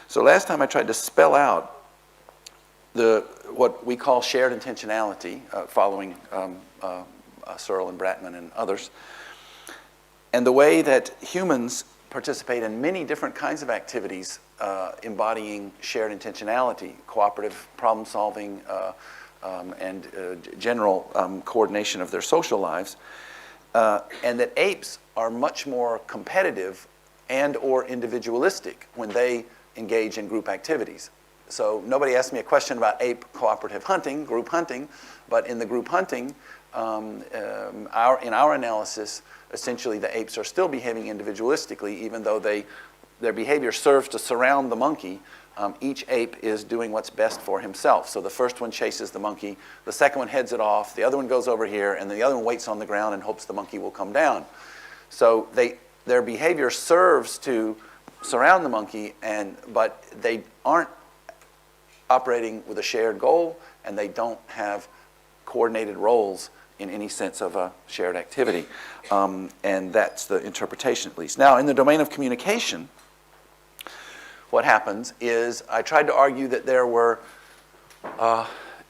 So last time I tried to spell out what we call shared intentionality, following Searle and Bratman and others, and the way that humans participate in many different kinds of activities embodying shared intentionality, cooperative problem solving, and general coordination of their social lives, and that apes are much more competitive and or individualistic when they engage in group activities. So nobody asked me a question about ape cooperative hunting, group hunting, but in the group hunting, in our analysis, essentially the apes are still behaving individualistically, even though their behavior serves to surround the monkey. Each ape is doing what's best for himself. So the first one chases the monkey, the second one heads it off, the other one goes over here, and the other one waits on the ground and hopes the monkey will come down. So their behavior serves to surround the monkey, but they aren't operating with a shared goal, and they don't have coordinated roles in any sense of a shared activity. And that's the interpretation, at least. Now, in the domain of communication, what happens is I tried to argue that there were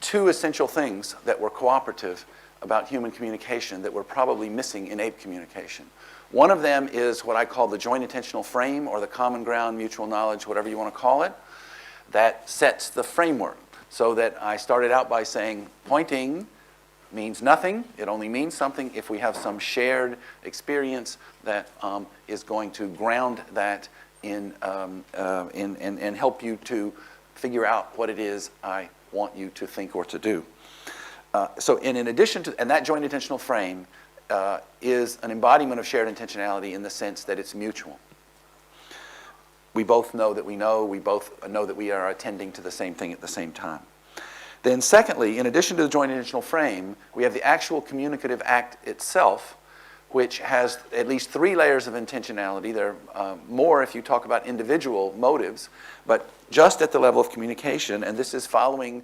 two essential things that were cooperative about human communication that were probably missing in ape communication. One of them is what I call the joint attentional frame, or the common ground, mutual knowledge, whatever you want to call it, that sets the framework. So that I started out by saying pointing means nothing. It only means something if we have some shared experience that is going to ground that and help you to figure out what it is I want you to think or to do. So in addition to, and that joint attentional frame is an embodiment of shared intentionality in the sense that it's mutual. We both know that we both know that we are attending to the same thing at the same time. Then secondly, in addition to the joint attentional frame, we have the actual communicative act itself, which has at least 3 layers of intentionality. There are more if you talk about individual motives, but just at the level of communication, and this is following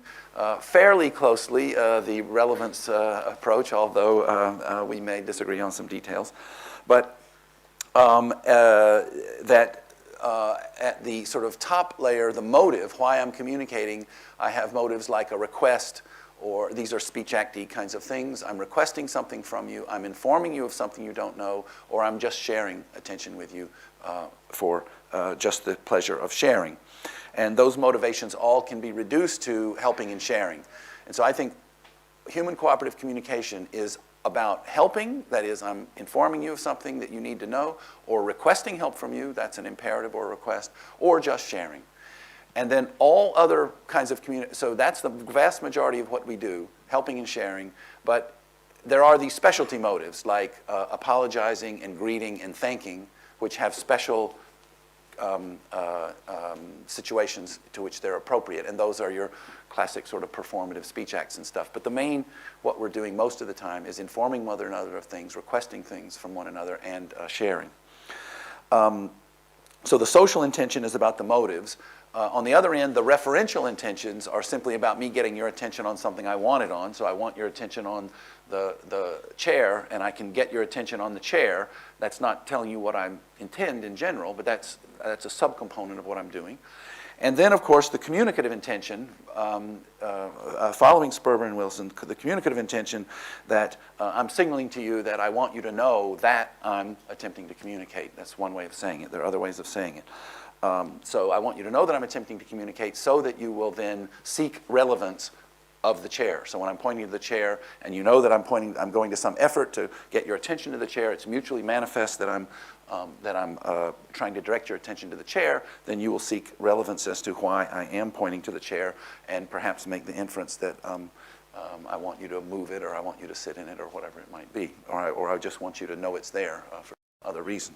fairly closely the relevance approach, although we may disagree on some details. But at the sort of top layer, the motive, why I'm communicating, I have motives like a request, or these are speech acty kinds of things. I'm requesting something from you, I'm informing you of something you don't know, or I'm just sharing attention with you for just the pleasure of sharing. And those motivations all can be reduced to helping and sharing. And so I think human cooperative communication is about helping, that is, I'm informing you of something that you need to know, or requesting help from you, that's an imperative or request, or just sharing. And then all other kinds of communication, so that's the vast majority of what we do, helping and sharing, but there are these specialty motives like apologizing and greeting and thanking, which have special situations to which they're appropriate, and those are your classic sort of performative speech acts and stuff. But the main, what we're doing most of the time is informing one another of things, requesting things from one another, and sharing. So the social intention is about the motives. On the other end, the referential intentions are simply about me getting your attention on something I want it on. So I want your attention on the chair, and I can get your attention on the chair. That's not telling you what I intend in general, but that's a subcomponent of what I'm doing. And then, of course, the communicative intention, following Sperber and Wilson, the communicative intention that I'm signaling to you that I want you to know that I'm attempting to communicate. That's one way of saying it. There are other ways of saying it. So I want you to know that I'm attempting to communicate so that you will then seek relevance of the chair. So when I'm pointing to the chair and you know that I'm going to some effort to get your attention to the chair, it's mutually manifest that I'm trying to direct your attention to the chair, then you will seek relevance as to why I am pointing to the chair and perhaps make the inference that I want you to move it, or I want you to sit in it, or whatever it might be, or I just want you to know it's there for other reason.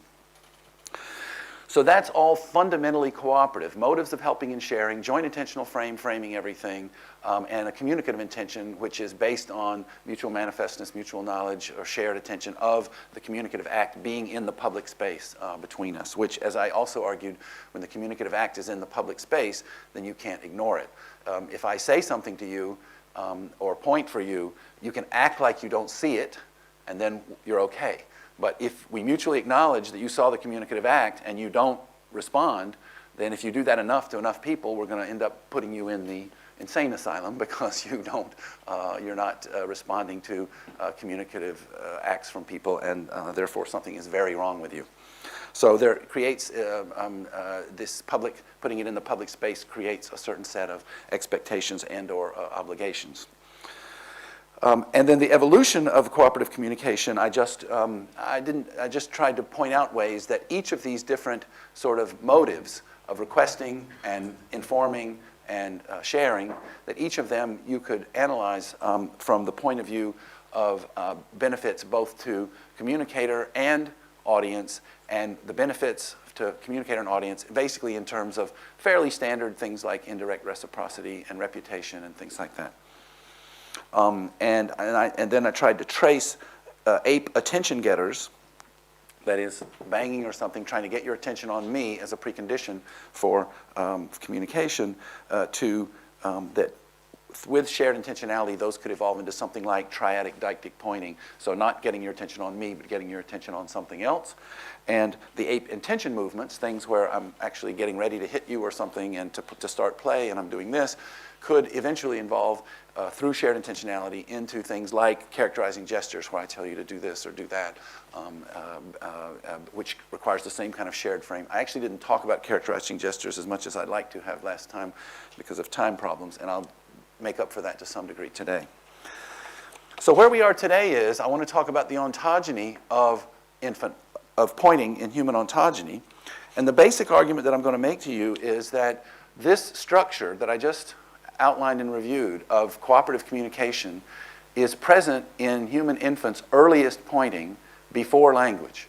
So that's all fundamentally cooperative. Motives of helping and sharing, joint attentional frame, framing everything, and a communicative intention, which is based on mutual manifestness, mutual knowledge, or shared attention of the communicative act being in the public space between us, which, as I also argued, when the communicative act is in the public space, then you can't ignore it. If I say something to you or point for you, you can act like you don't see it, and then you're okay. But if we mutually acknowledge that you saw the communicative act and you don't respond, then if you do that enough to enough people, we're going to end up putting you in the insane asylum because you're not responding to communicative acts from people, and therefore something is very wrong with you. So there creates this public, putting it in the public space creates a certain set of expectations and or obligations. And then the evolution of cooperative communication, I just tried to point out ways that each of these different sort of motives of requesting and informing and sharing, that each of them you could analyze from the point of view of benefits both to communicator and audience, and the benefits to communicator and audience basically in terms of fairly standard things like indirect reciprocity and reputation and things like that. And then I tried to trace ape attention getters, that is banging or something, trying to get your attention on me as a precondition for communication, that with shared intentionality, those could evolve into something like triadic deictic pointing. So not getting your attention on me, but getting your attention on something else. And the ape intention movements, things where I'm actually getting ready to hit you or something and to start play, and I'm doing this, could eventually involve, through shared intentionality, into things like characterizing gestures, where I tell you to do this or do that, which requires the same kind of shared frame. I actually didn't talk about characterizing gestures as much as I'd like to have last time because of time problems, and I'll make up for that to some degree today. So where we are today is, I want to talk about the ontogeny of pointing in human ontogeny. And the basic argument that I'm going to make to you is that this structure that I just outlined and reviewed of cooperative communication is present in human infants' earliest pointing before language.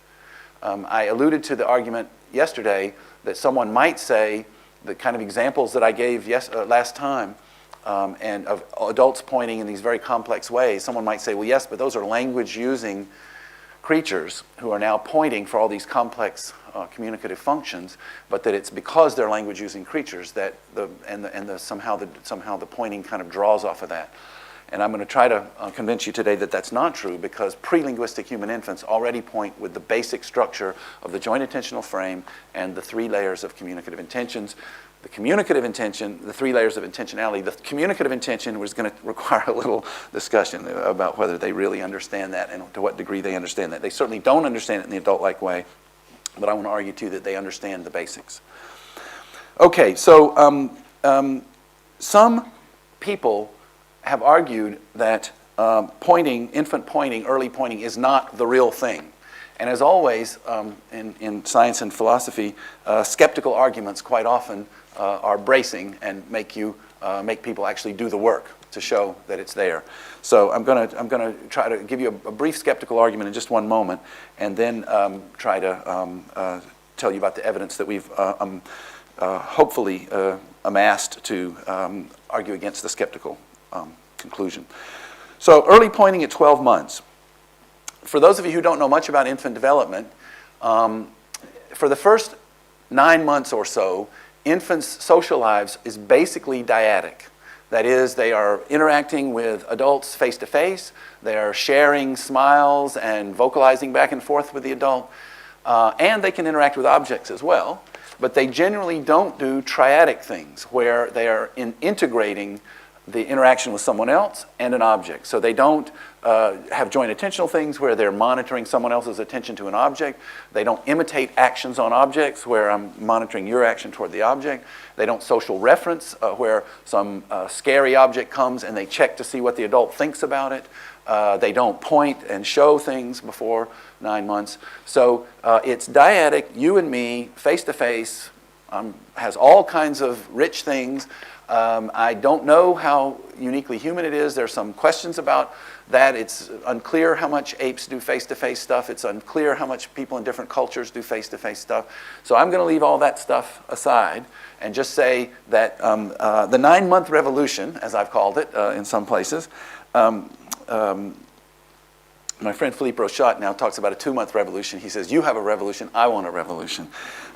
I alluded to the argument yesterday that someone might say the kind of examples that I gave last time, and of adults pointing in these very complex ways, someone might say, well, yes, but those are language-using creatures who are now pointing for all these complex communicative functions, but that it's because they're language-using creatures that somehow the pointing kind of draws off of that. And I'm going to try to convince you today that that's not true, because prelinguistic human infants already point with the basic structure of the joint attentional frame and the three layers of communicative intentions. The communicative intention, the three layers of intentionality. The communicative intention was going to require a little discussion about whether they really understand that and to what degree they understand that. They certainly don't understand it in the adult-like way, but I want to argue too that they understand the basics. Okay, so some people have argued that infant pointing, early pointing, is not the real thing. And as always, in science and philosophy, skeptical arguments quite often are bracing and make people actually do the work to show that it's there. So I'm going to try to give you a brief skeptical argument in just one moment, and then try to tell you about the evidence that we've hopefully amassed to argue against the skeptical conclusion. So early pointing at 12 months. For those of you who don't know much about infant development, for the first 9 months or so, infants' social lives is basically dyadic. That is, they are interacting with adults face-to-face, they are sharing smiles and vocalizing back and forth with the adult, and they can interact with objects as well, but they generally don't do triadic things where they are integrating the interaction with someone else and an object. So they don't have joint attentional things where they're monitoring someone else's attention to an object. They don't imitate actions on objects where I'm monitoring your action toward the object. They don't social reference where some scary object comes and they check to see what the adult thinks about it. They don't point and show things before 9 months. So it's dyadic, you and me, face-to-face, has all kinds of rich things. I don't know how uniquely human it is. There's some questions about that. It's unclear how much apes do face-to-face stuff. It's unclear how much people in different cultures do face-to-face stuff. So I'm going to leave all that stuff aside and just say that the 9-month revolution, as I've called it in some places, my friend Philippe Rochat now talks about a 2-month revolution. He says, you have a revolution, I want a revolution.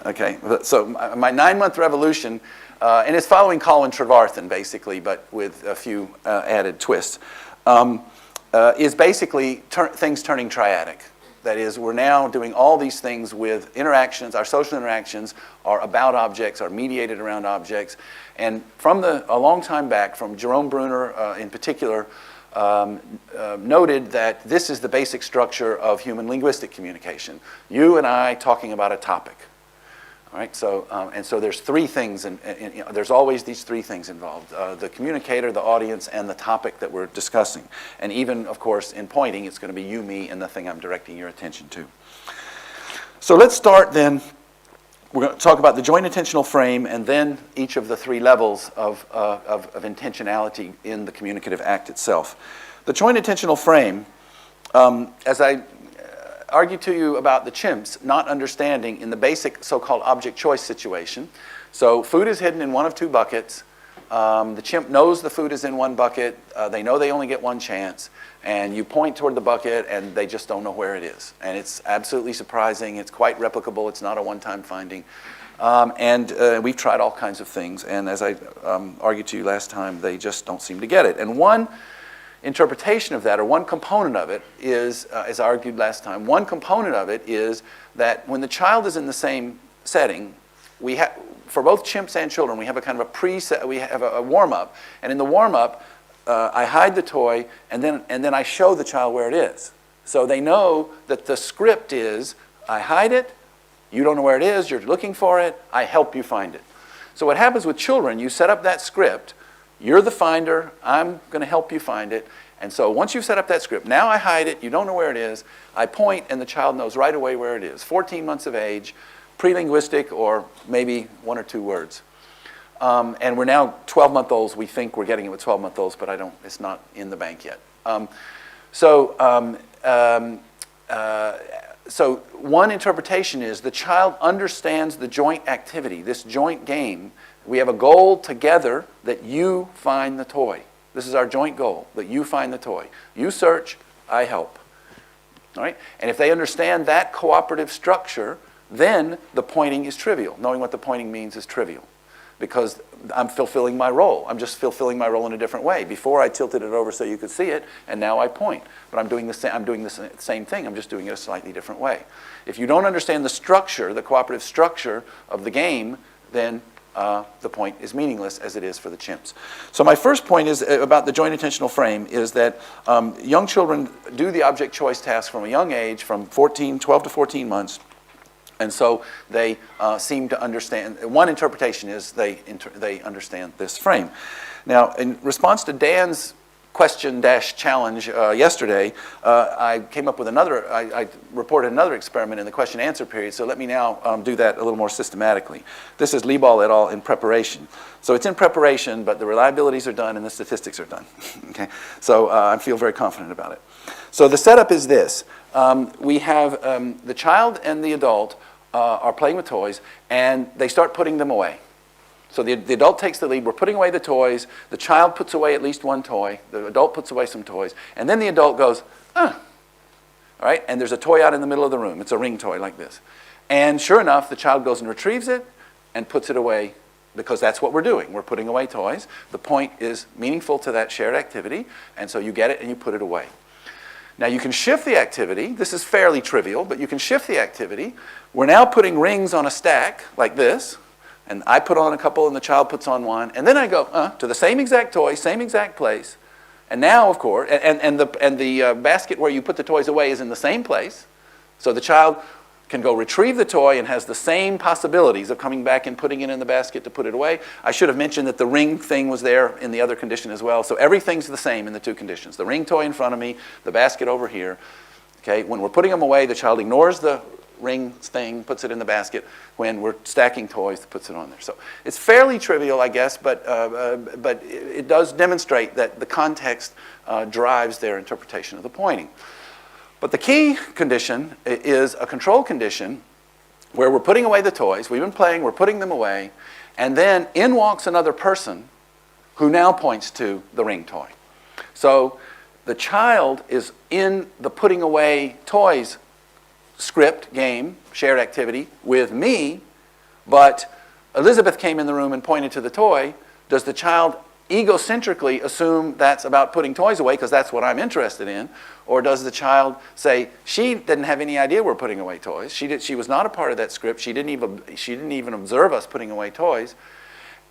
Okay, so my 9-month revolution, and it's following Colin Trevarthen basically, but with a few added twists, is basically things turning triadic. That is, we're now doing all these things with interactions. Our social interactions are about objects, are mediated around objects. And from a long time back, from Jerome Bruner in particular, noted that this is the basic structure of human linguistic communication. You and I talking about a topic. All right, so, and so there's three things, and there's always these three things involved. The communicator, the audience, and the topic that we're discussing. And even, of course, in pointing, it's going to be you, me, and the thing I'm directing your attention to. So let's start then. We're going to talk about the joint attentional frame and then each of the three levels of intentionality in the communicative act itself. The joint attentional frame, as I argued to you about the chimps not understanding in the basic so-called object choice situation. So food is hidden in one of two buckets. The chimp knows the food is in one bucket. They know they only get one chance. And you point toward the bucket, and they just don't know where it is. And it's absolutely surprising. It's quite replicable. It's not a one-time finding. We've tried all kinds of things. And as I argued to you last time, they just don't seem to get it. And one interpretation of that, or one component of it, is, as I argued last time, one component of it is that when the child is in the same setting, we have, for both chimps and children, we have a kind of a preset, we have a warm-up. And in the warm-up, I hide the toy, and then I show the child where it is. So they know that the script is, I hide it, you don't know where it is, you're looking for it, I help you find it. So what happens with children, you set up that script, you're the finder, I'm going to help you find it. And so once you've set up that script, now I hide it, you don't know where it is, I point, and the child knows right away where it is. 14 months of age, prelinguistic, or maybe one or two words. And we're now 12-month-olds. We think we're getting it with 12-month-olds, but it's not in the bank yet. So one interpretation is the child understands the joint activity, this joint game. We have a goal together that you find the toy. This is our joint goal, that you find the toy. You search, I help. All right? And if they understand that cooperative structure, then the pointing is trivial. Knowing what the pointing means is trivial, because I'm fulfilling my role. I'm just fulfilling my role in a different way. Before I tilted it over so you could see it, and now I point. But I'm doing the same thing. I'm just doing it a slightly different way. If you don't understand the structure, the cooperative structure of the game, then the point is meaningless, as it is for the chimps. So my first point is about the joint attentional frame is that young children do the object choice task from a young age, from 12 to 14 months. And so they seem to understand. One interpretation is they understand this frame. Now, in response to Dan's question-challenge yesterday, I came up with another, I reported another experiment in the question-answer period, so let me now do that a little more systematically. This is Liebal et al. In preparation. So it's in preparation, but the reliabilities are done and the statistics are done. Okay? So I feel very confident about it. So the setup is this. We have the child and the adult are playing with toys, and they start putting them away. So the adult takes the lead. We're putting away the toys. The child puts away at least one toy. The adult puts away some toys. And then the adult goes, All right? And there's a toy out in the middle of the room. It's a ring toy like this. And sure enough, the child goes and retrieves it and puts it away, because that's what we're doing. We're putting away toys. The point is meaningful to that shared activity, and so you get it and you put it away. Now you can shift the activity. This is fairly trivial, but you can shift the activity. We're now putting rings on a stack like this, and I put on a couple and the child puts on one, and then I go to the same exact toy, same exact place. And now, of course, and the basket where you put the toys away is in the same place. So the child can go retrieve the toy and has the same possibilities of coming back and putting it in the basket to put it away. I should have mentioned that the ring thing was there in the other condition as well. So everything's the same in the two conditions. The ring toy in front of me, the basket over here. Okay, when we're putting them away, the child ignores the ring thing, puts it in the basket. When we're stacking toys, puts it on there. So it's fairly trivial, I guess, but it does demonstrate that the context drives their interpretation of the pointing. But the key condition is a control condition where we're putting away the toys. We've been playing, we're putting them away, and then in walks another person who now points to the ring toy. So the child is in the putting away toys script, game, shared activity with me, but Elizabeth came in the room and pointed to the toy. Does the child egocentrically assume that's about putting toys away because that's what I'm interested in? Or does the child say, she didn't have any idea we're putting away toys. She was not a part of that script. She didn't even observe us putting away toys.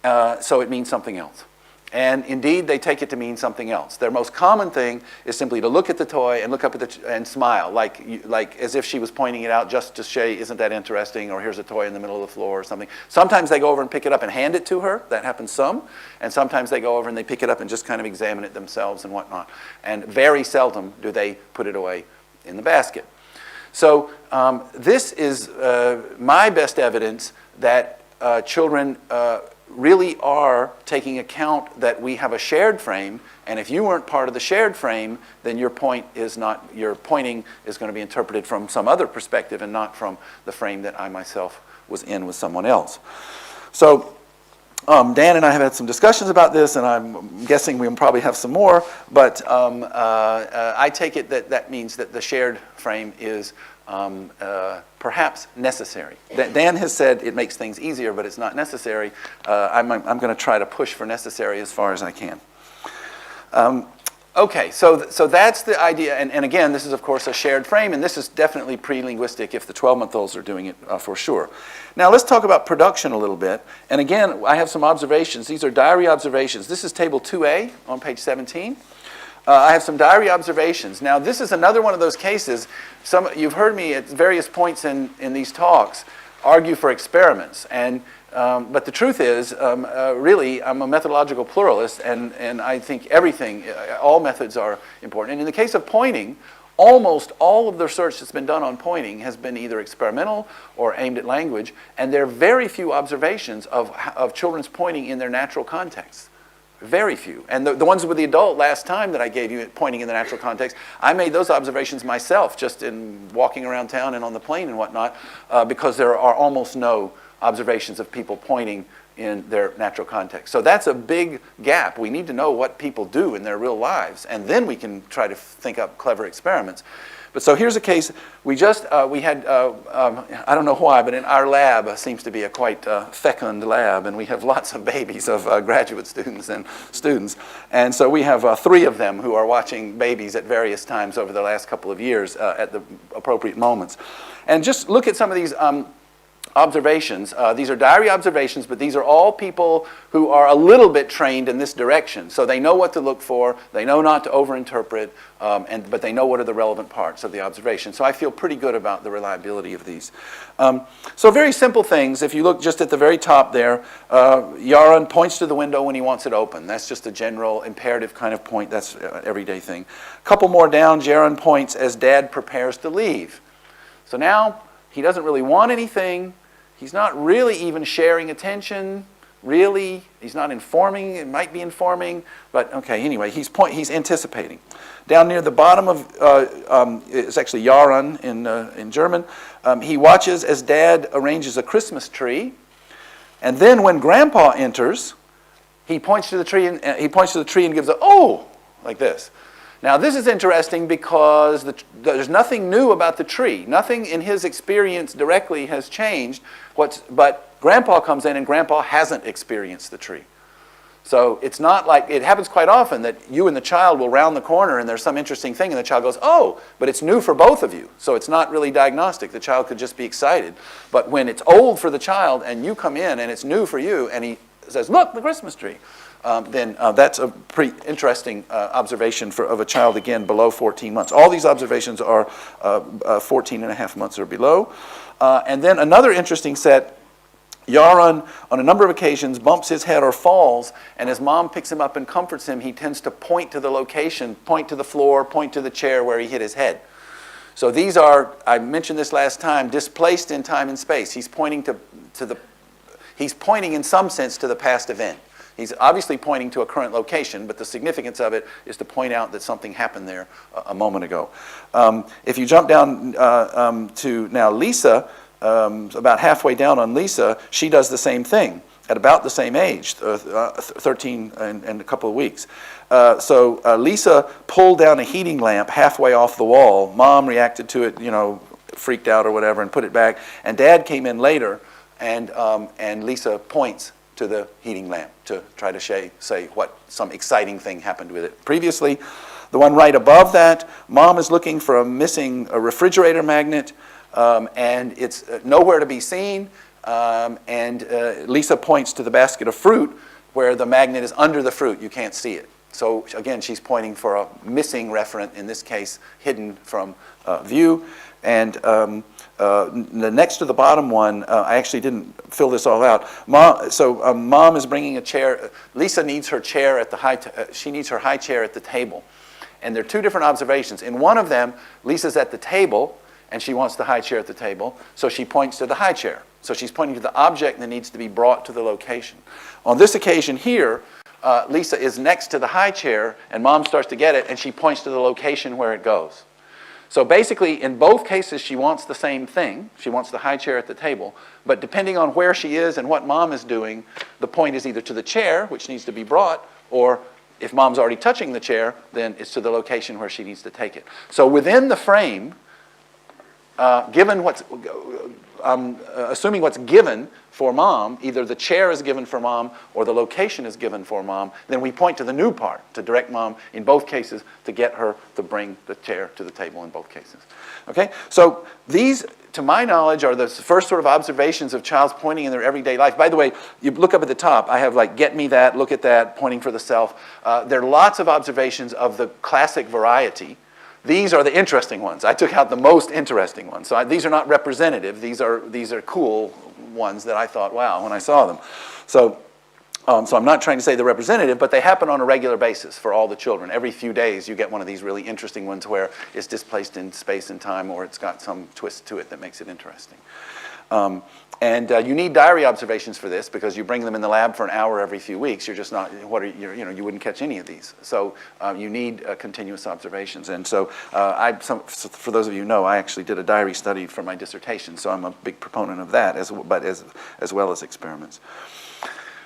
So it means something else. And indeed, they take it to mean something else. Their most common thing is simply to look at the toy and look up at and smile, like as if she was pointing it out just to say, isn't that interesting, or here's a toy in the middle of the floor or something. Sometimes they go over and pick it up and hand it to her. That happens some. And sometimes they go over and they pick it up and just kind of examine it themselves and whatnot. And very seldom do they put it away in the basket. So this is my best evidence that children really are taking account that we have a shared frame, and if you weren't part of the shared frame, then your pointing is going to be interpreted from some other perspective and not from the frame that I myself was in with someone else. So Dan and I have had some discussions about this, and I'm guessing we'll probably have some more, but I take it that that means that the shared frame is perhaps necessary. Dan has said it makes things easier, but it's not necessary. I'm going to try to push for necessary as far as I can. Okay, so that's the idea, and again, this is of course a shared frame, and this is definitely pre-linguistic if the 12-month-olds are doing it for sure. Now let's talk about production a little bit, and again, I have some observations. These are diary observations. This is table 2A on page 17. I have some diary observations. Now, this is another one of those cases. You've heard me at various points in these talks argue for experiments. But the truth is, really, I'm a methodological pluralist, and I think all methods are important. And in the case of pointing, almost all of the research that's been done on pointing has been either experimental or aimed at language, and there are very few observations of children's pointing in their natural context. Very few. And the ones with the adult last time that I gave you pointing in the natural context, I made those observations myself just in walking around town and on the plane and whatnot, because there are almost no observations of people pointing in their natural context. So that's a big gap. We need to know what people do in their real lives, and then we can try to think up clever experiments. But so here's a case. We had, I don't know why, but in our lab seems to be a quite fecund lab, and we have lots of babies of graduate students. And so we have 3 of them who are watching babies at various times over the last couple of years at the appropriate moments. And just look at some of these observations. These are diary observations, but these are all people who are a little bit trained in this direction. So they know what to look for, they know not to overinterpret, but they know what are the relevant parts of the observation. So I feel pretty good about the reliability of these. So very simple things. If you look just at the very top there, Yaron points to the window when he wants it open. That's just a general imperative kind of point. That's an everyday thing. A couple more down, Jaron points as Dad prepares to leave. So now he doesn't really want anything. He's not really even sharing attention, really. He's not informing. It might be informing, but okay, anyway, he's anticipating. Down near the bottom of, it's actually Yaron in German. He watches as Dad arranges a Christmas tree, and then when Grandpa enters, he points to the tree and gives a "oh" like this. Now, this is interesting because there's nothing new about the tree. Nothing in his experience directly has changed. But Grandpa comes in and Grandpa hasn't experienced the tree. So it's not like, it happens quite often that you and the child will round the corner and there's some interesting thing and the child goes, "oh," but it's new for both of you. So it's not really diagnostic. The child could just be excited. But when it's old for the child and you come in and it's new for you and he says, "look, the Christmas tree," then that's a pretty interesting observation of a child, again, below 14 months. All these observations are 14 and a half months or below. And then another interesting set, Yaron, on a number of occasions, bumps his head or falls, and as Mom picks him up and comforts him, he tends to point to the location, point to the floor, point to the chair where he hit his head. So these are, I mentioned this last time, displaced in time and space. He's pointing he's pointing in some sense to the past event. He's obviously pointing to a current location, but the significance of it is to point out that something happened there a moment ago. If you jump down to now Lisa, about halfway down on Lisa, she does the same thing at about the same age, 13 and a couple of weeks. So Lisa pulled down a heating lamp halfway off the wall. Mom reacted to it, freaked out or whatever, and put it back. And Dad came in later, and Lisa points to the heating lamp to try to say what some exciting thing happened with it previously. The one right above that, mom is looking for a missing refrigerator magnet, and it's nowhere to be seen. And Lisa points to the basket of fruit where the magnet is under the fruit. You can't see it. So again, she's pointing for a missing referent, in this case, hidden from view. And the next to the bottom one, I actually didn't fill this all out. Mom is bringing a chair. Lisa needs her chair at the she needs her high chair at the table. And there are two different observations. In one of them, Lisa's at the table, and she wants the high chair at the table, so she points to the high chair. So she's pointing to the object that needs to be brought to the location. On this occasion here, Lisa is next to the high chair, and mom starts to get it, and she points to the location where it goes. So basically, in both cases, she wants the same thing. She wants the high chair at the table. But depending on where she is and what mom is doing, the point is either to the chair, which needs to be brought, or if mom's already touching the chair, then it's to the location where she needs to take it. So within the frame, given what's, assuming what's given for mom, either the chair is given for mom or the location is given for mom, then we point to the new part to direct mom in both cases to get her to bring the chair to the table in both cases. Okay, so these, to my knowledge, are the first sort of observations of child's pointing in their everyday life. By the way, you look up at the top, I have like, get me that, look at that, pointing for the self. There are lots of observations of the classic variety. These are the interesting ones. I took out the most interesting ones. So these are not representative. These are cool ones that I thought, wow, when I saw them. So I'm not trying to say they're representative, but they happen on a regular basis for all the children. Every few days you get one of these really interesting ones where it's displaced in space and time, or it's got some twist to it that makes it interesting. And you need diary observations for this because you bring them in the lab for an hour every few weeks. You're just not, you wouldn't catch any of these. So you need continuous observations. And so for those of you who know, I actually did a diary study for my dissertation. So I'm a big proponent of that, as well as experiments.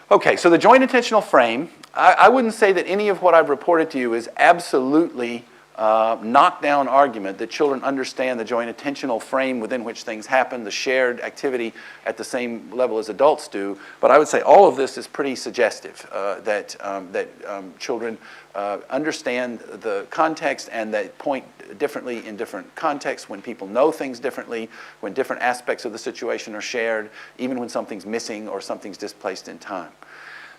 Okay, so the joint attentional frame, I wouldn't say that any of what I've reported to you is absolutely knockdown argument that children understand the joint attentional frame within which things happen, the shared activity at the same level as adults do. But I would say all of this is pretty suggestive that children understand the context and that point differently in different contexts, when people know things differently, when different aspects of the situation are shared, even when something's missing or something's displaced in time.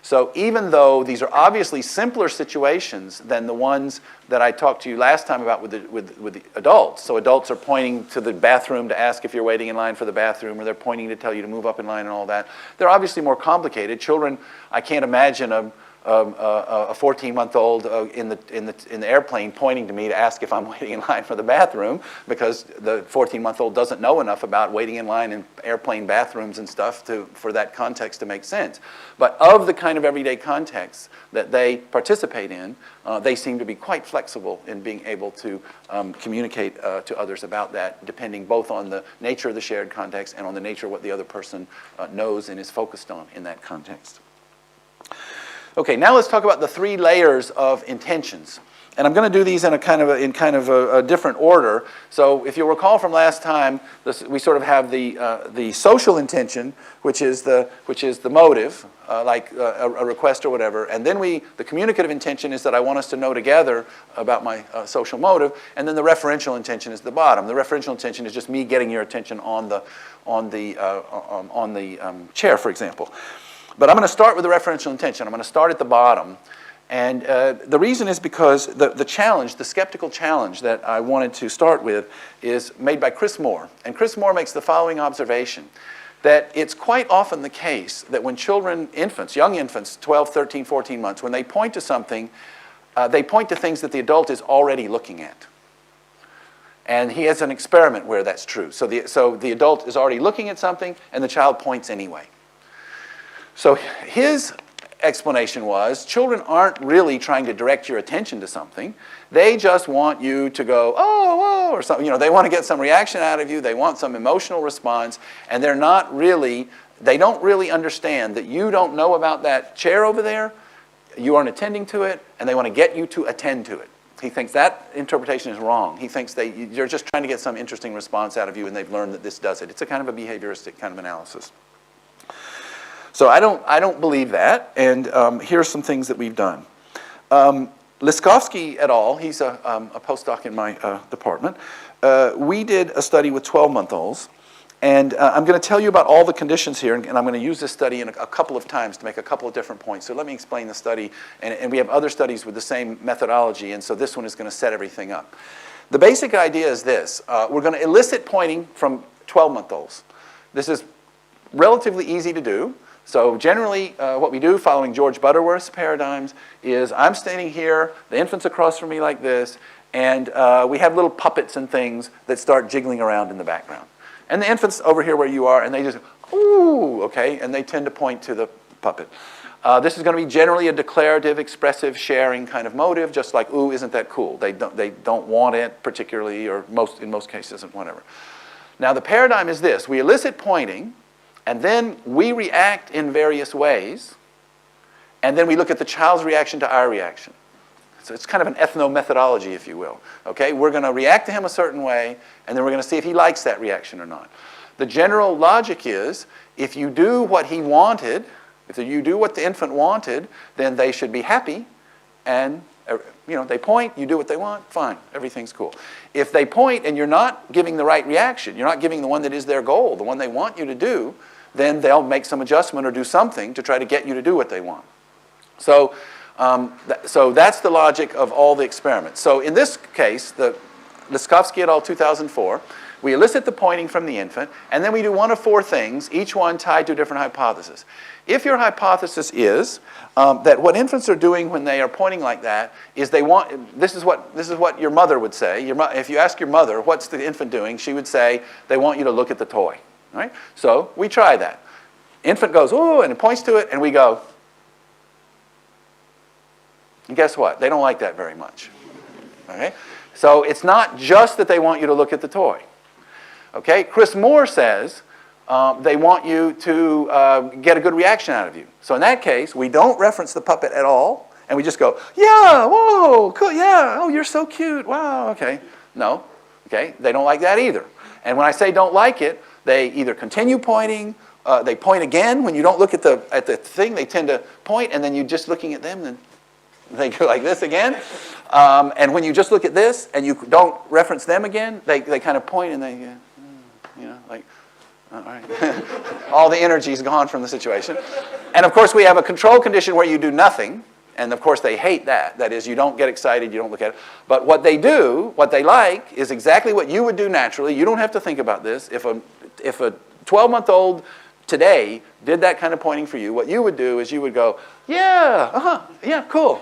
So even though these are obviously simpler situations than the ones that I talked to you last time about with the adults, so adults are pointing to the bathroom to ask if you're waiting in line for the bathroom, or they're pointing to tell you to move up in line and all that, they're obviously more complicated. Children, I can't imagine a 14-month-old in the airplane pointing to me to ask if I'm waiting in line for the bathroom, because the 14-month-old doesn't know enough about waiting in line in airplane bathrooms and stuff for that context to make sense. But of the kind of everyday contexts that they participate in, they seem to be quite flexible in being able to communicate to others about that, depending both on the nature of the shared context and on the nature of what the other person knows and is focused on in that context. Okay, now let's talk about the three layers of intentions. And I'm going to do these in kind of a different order. So if you'll recall from last time, we sort of have the social intention, which is the motive, like a request or whatever. And then the communicative intention is that I want us to know together about my social motive. And then the referential intention is the bottom. The referential intention is just me getting your attention on the chair, for example. But I'm going to start with the referential intention. I'm going to start at the bottom. And the reason is because the challenge, the skeptical challenge that I wanted to start with is made by Chris Moore. And Chris Moore makes the following observation, that it's quite often the case that when children, young infants, 12, 13, 14 months, when they point to something, they point to things that the adult is already looking at. And he has an experiment where that's true. So the adult is already looking at something, and the child points anyway. So his explanation was, children aren't really trying to direct your attention to something. They just want you to go, oh, or something. They want to get some reaction out of you. They want some emotional response. And they don't really understand that you don't know about that chair over there. You aren't attending to it. And they want to get you to attend to it. He thinks that interpretation is wrong. He thinks you're just trying to get some interesting response out of you, and they've learned that this does it. It's a kind of a behavioristic kind of analysis. So I don't believe that, and here are some things that we've done. Liskovsky et al., he's a postdoc in my department, we did a study with 12-month-olds, and I'm going to tell you about all the conditions here, and I'm going to use this study in a couple of times to make a couple of different points. So let me explain the study, and we have other studies with the same methodology, and so this one is going to set everything up. The basic idea is this. We're going to elicit pointing from 12-month-olds. This is relatively easy to do. So generally, what we do following George Butterworth's paradigms is I'm standing here, the infant's across from me like this, and we have little puppets and things that start jiggling around in the background. And the infant's over here where you are, and they just, ooh, okay, and they tend to point to the puppet. This is going to be generally a declarative, expressive, sharing kind of motive, just like, ooh, isn't that cool? They don't want it particularly, or in most cases, whatever. Now, the paradigm is this. We elicit pointing, and then we react in various ways, and then we look at the child's reaction to our reaction. So it's kind of an ethno-methodology, if you will. Okay? We're going to react to him a certain way, and then we're going to see if he likes that reaction or not. The general logic is, if you do what he wanted, if you do what the infant wanted, then they should be happy, and they point, you do what they want, fine, everything's cool. If they point and you're not giving the right reaction, you're not giving the one that is their goal, the one they want you to do, then they'll make some adjustment or do something to try to get you to do what they want. So, so that's the logic of all the experiments. So in this case, the Liskovsky et al. 2004, we elicit the pointing from the infant, and then we do one of four things, each one tied to a different hypothesis. If your hypothesis is that what infants are doing when they are pointing like that is they want, this is what your mother would say. If you ask your mother, what's the infant doing? She would say, they want you to look at the toy. Right? So we try that. Infant goes, ooh, and it points to it, and we go. And guess what? They don't like that very much. Okay? So it's not just that they want you to look at the toy. Okay? Chris Moore says they want you to get a good reaction out of you. So in that case, we don't reference the puppet at all, and we just go, yeah, whoa, cool, yeah, oh, you're so cute, wow, okay. No, okay, they don't like that either. And when I say don't like it, they either continue pointing, they point again. When you don't look at the thing, they tend to point, and then you're just looking at them, and they go like this again. And when you just look at this, and you don't reference them again, they kind of point, and they, like, all right. All the energy is gone from the situation. And of course, we have a control condition where you do nothing. And of course, they hate that. That is, you don't get excited, you don't look at it. But what they do, what they like, is exactly what you would do naturally. You don't have to think about this. If a 12-month-old today did that kind of pointing for you, what you would do is you would go, yeah, yeah, cool,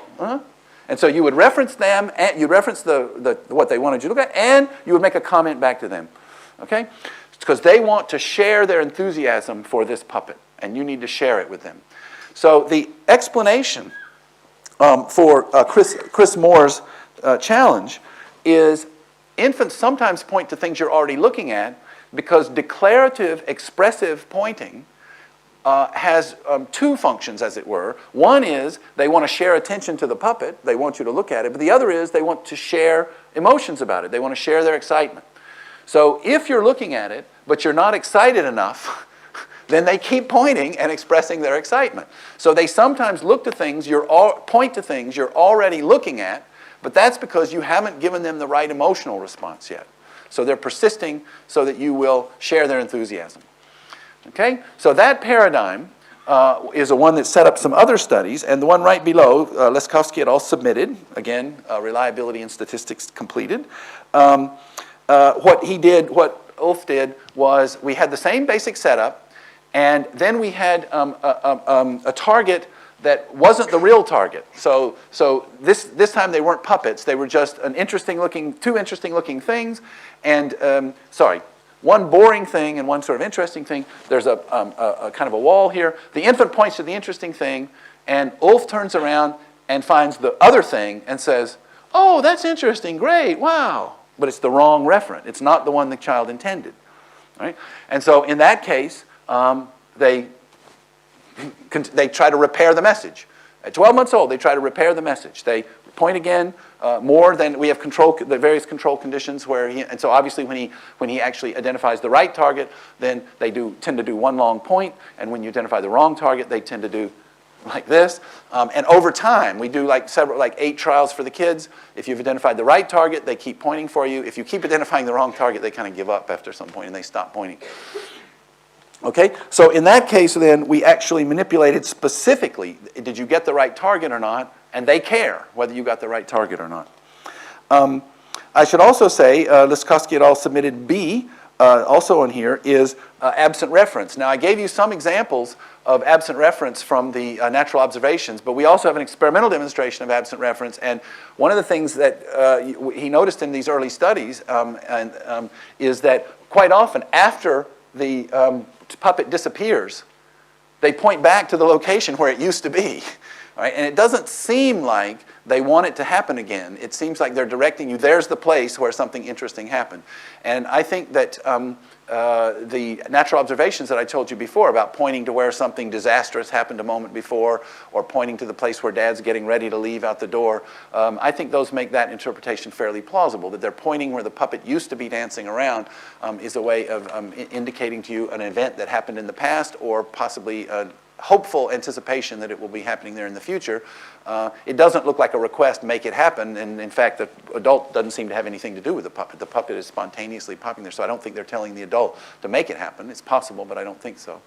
And so you would reference them, and you'd reference what they wanted you to look at, and you would make a comment back to them. Okay? Because they want to share their enthusiasm for this puppet, and you need to share it with them. So the explanation for Chris Moore's challenge is infants sometimes point to things you're already looking at because declarative, expressive pointing has two functions, as it were. One is they want to share attention to the puppet. They want you to look at it. But the other is they want to share emotions about it. They want to share their excitement. So if you're looking at it, but you're not excited enough, then they keep pointing and expressing their excitement. So they sometimes look to things, point to things you're already looking at, but that's because you haven't given them the right emotional response yet. So they're persisting so that you will share their enthusiasm. Okay? So that paradigm is a one that set up some other studies, and the one right below, Liskovsky et al. Submitted, again, reliability and statistics completed. What Ulf did was we had the same basic setup, and then we had a target that wasn't the real target. So this time they weren't puppets. They were just two interesting looking things, and one boring thing and one sort of interesting thing. There's a kind of a wall here. The infant points to the interesting thing, and Ulf turns around and finds the other thing and says, "Oh, that's interesting, great, wow." But it's the wrong referent. It's not the one the child intended. Right? And so in that case, they try to repair the message. At 12 months old, they try to repair the message. They point again more than we have the various control conditions where and so obviously when he actually identifies the right target, then they tend to do one long point, and when you identify the wrong target, they tend to do like this. And over time, we do like 8 trials for the kids. If you've identified the right target, they keep pointing for you. If you keep identifying the wrong target, they kind of give up after some point and they stop pointing. Okay, so in that case then, we actually manipulated specifically, did you get the right target or not? And they care whether you got the right target or not. I should also say, Liskowski et al. Submitted B, also on here, is absent reference. Now I gave you some examples of absent reference from the natural observations, but we also have an experimental demonstration of absent reference. And one of the things that he noticed in these early studies is that quite often after the puppet disappears, they point back to the location where it used to be. Right? And it doesn't seem like they want it to happen again. It seems like they're directing you, there's the place where something interesting happened. And I think that the natural observations that I told you before about pointing to where something disastrous happened a moment before, or pointing to the place where Dad's getting ready to leave out the door, I think those make that interpretation fairly plausible, that they're pointing where the puppet used to be dancing around is a way of indicating to you an event that happened in the past, or possibly hopeful anticipation that it will be happening there in the future. It doesn't look like a request, make it happen, and in fact the adult doesn't seem to have anything to do with the puppet. The puppet is spontaneously popping there, so I don't think they're telling the adult to make it happen. It's possible, but I don't think so.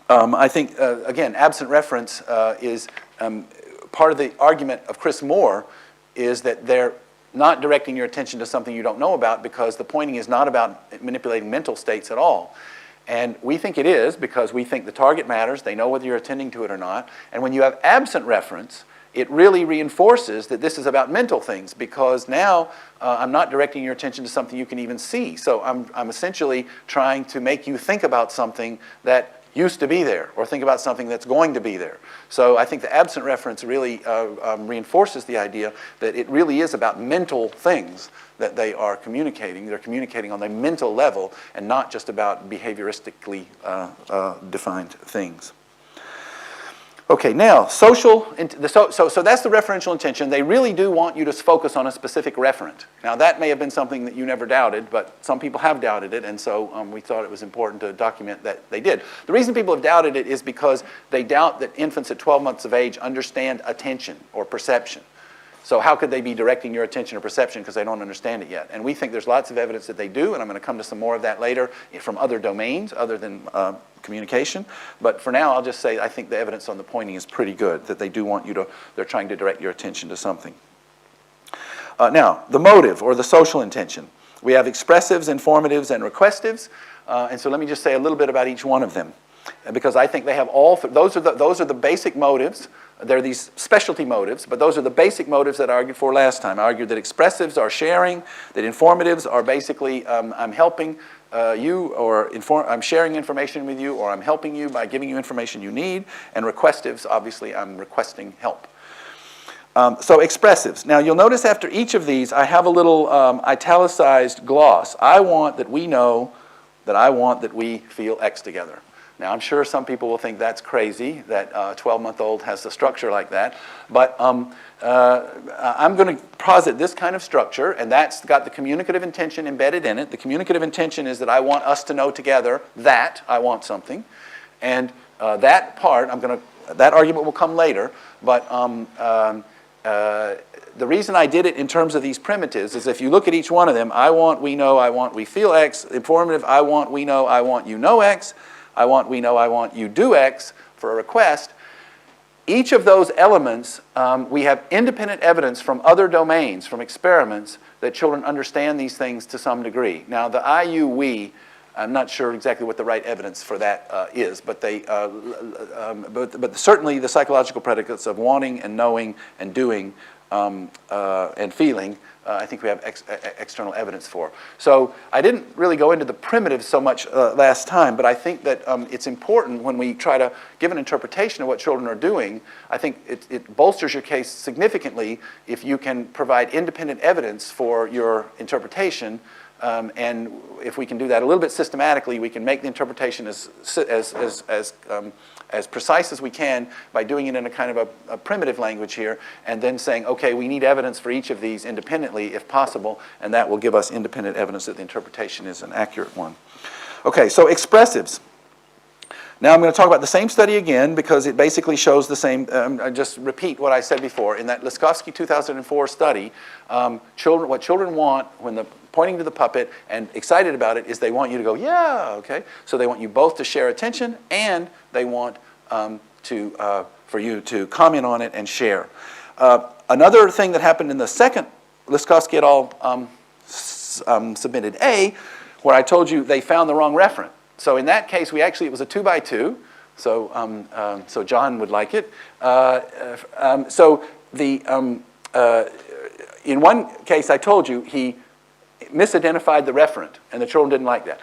I think, again, absent reference is part of the argument of Chris Moore is that they're not directing your attention to something you don't know about, because the pointing is not about manipulating mental states at all. And we think it is, because we think the target matters. They know whether you're attending to it or not. And when you have absent reference, it really reinforces that this is about mental things, because now I'm not directing your attention to something you can even see. So I'm essentially trying to make you think about something that used to be there, or think about something that's going to be there. So I think the absent reference really reinforces the idea that it really is about mental things that they are communicating. They're communicating on the mental level and not just about behavioristically defined things. Okay, now, so that's the referential intention. They really do want you to focus on a specific referent. Now, that may have been something that you never doubted, but some people have doubted it, and so we thought it was important to document that they did. The reason people have doubted it is because they doubt that infants at 12 months of age understand attention or perception. So how could they be directing your attention or perception because they don't understand it yet? And we think there's lots of evidence that they do, and I'm going to come to some more of that later from other domains other than communication. But for now, I'll just say I think the evidence on the pointing is pretty good, that they do want you to, they're trying to direct your attention to something. Now, the motive or the social intention. We have expressives, informatives, and requestives. And so let me just say a little bit about each one of them, because I think they have all, those are the basic motives. There are these specialty motives, but those are the basic motives that I argued for last time. I argued that expressives are sharing, that informatives are basically I'm helping you, or I'm sharing information with you, or I'm helping you by giving you information you need, and requestives, obviously, I'm requesting help. So expressives. Now, you'll notice after each of these, I have a little italicized gloss. I want that we know that I want that we feel X together. Now, I'm sure some people will think that's crazy, that a 12-month-old has a structure like that. But I'm going to posit this kind of structure, and that's got the communicative intention embedded in it. The communicative intention is that I want us to know together that I want something. And that part, that argument will come later. But the reason I did it in terms of these primitives is if you look at each one of them, I want, we know, I want, we feel X. Informative, I want, we know, I want, you know X. I want, we know, I want, you do X for a request. Each of those elements, we have independent evidence from other domains, from experiments, that children understand these things to some degree. Now, the I, you, we, I'm not sure exactly what the right evidence for that is, but but certainly the psychological predicates of wanting and knowing and doing and feeling, I think we have external evidence for. So I didn't really go into the primitives so much last time, but I think that it's important when we try to give an interpretation of what children are doing. I think it bolsters your case significantly if you can provide independent evidence for your interpretation And if we can do that a little bit systematically, we can make the interpretation as precise as we can by doing it in a kind of a primitive language here, and then saying, okay, we need evidence for each of these independently if possible, and that will give us independent evidence that the interpretation is an accurate one. Okay, so expressives. Now I'm going to talk about the same study again because it basically shows the same, I just repeat what I said before. In that Liskowski 2004 study, what children want when they're pointing to the puppet and excited about it is they want you to go, yeah, okay. So they want you both to share attention and they want for you to comment on it and share. Another thing that happened in the second Liskowski et al. Submitted A, where I told you they found the wrong referent. So in that case, it was a 2x2. So John would like it. In one case, I told you he misidentified the referent, and the children didn't like that.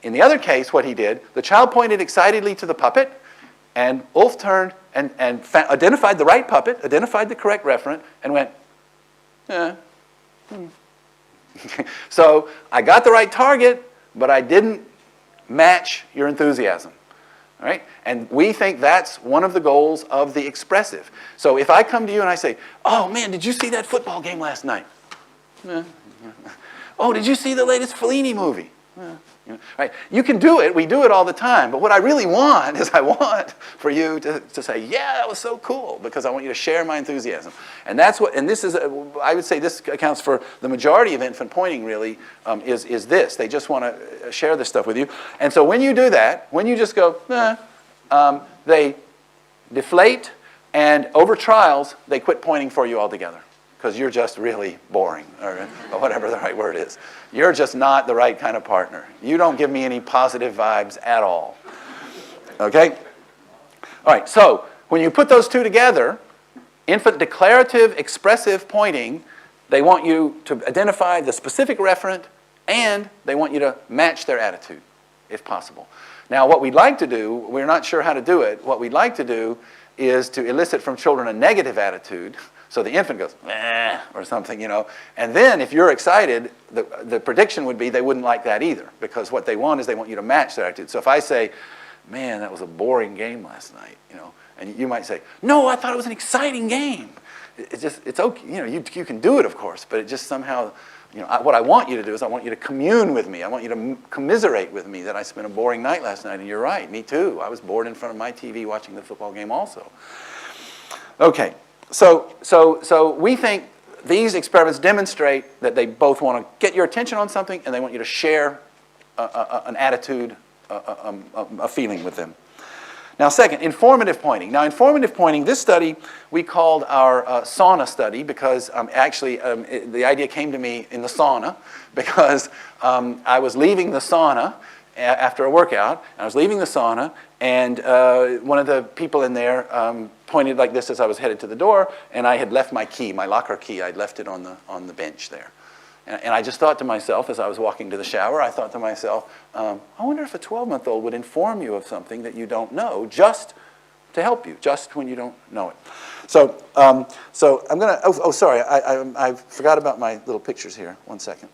In the other case, what he did, the child pointed excitedly to the puppet, and Ulf turned and identified the right puppet, identified the correct referent, and went, So I got the right target, but I didn't match your enthusiasm. All right? And we think that's one of the goals of the expressive. So if I come to you and I say, oh man, did you see that football game last night? Oh, did you see the latest Fellini movie? Right? You can do it. We do it all the time. But what I really want is I want for you to say, yeah, that was so cool, because I want you to share my enthusiasm. And that's what. And this is, I would say, this accounts for the majority of infant pointing. Really, is this? They just want to share this stuff with you. And so when you do that, when you just go, they deflate, and over trials, they quit pointing for you altogether. Because you're just really boring, or whatever the right word is. You're just not the right kind of partner. You don't give me any positive vibes at all. Okay? All right, so when you put those two together, infant declarative, expressive pointing, they want you to identify the specific referent, and they want you to match their attitude, if possible. Now, what we'd like to do, we're not sure how to do it, what we'd like to do is to elicit from children a negative attitude. So the infant goes, meh, or something, And then if you're excited, the prediction would be they wouldn't like that either, because what they want is they want you to match their attitude. So if I say, man, that was a boring game last night, and you might say, no, I thought it was an exciting game. It's okay, you can do it, of course, but it just somehow, what I want you to do is I want you to commune with me. I want you to commiserate with me that I spent a boring night last night, and you're right, me too. I was bored in front of my TV watching the football game also. Okay. So we think these experiments demonstrate that they both want to get your attention on something and they want you to share an attitude, a feeling with them. Now second, informative pointing. Now informative pointing, this study we called our sauna study because the idea came to me in the sauna because I was leaving the sauna after a workout. I was leaving the sauna, and one of the people in there pointed like this as I was headed to the door, and I had left my key, my locker key. I'd left it on the bench there. And I just thought to myself, as I was walking to the shower, I thought to myself, I wonder if a 12-month-old would inform you of something that you don't know, just to help you, just when you don't know it. So I'm going to, sorry, I forgot about my little pictures here. One second.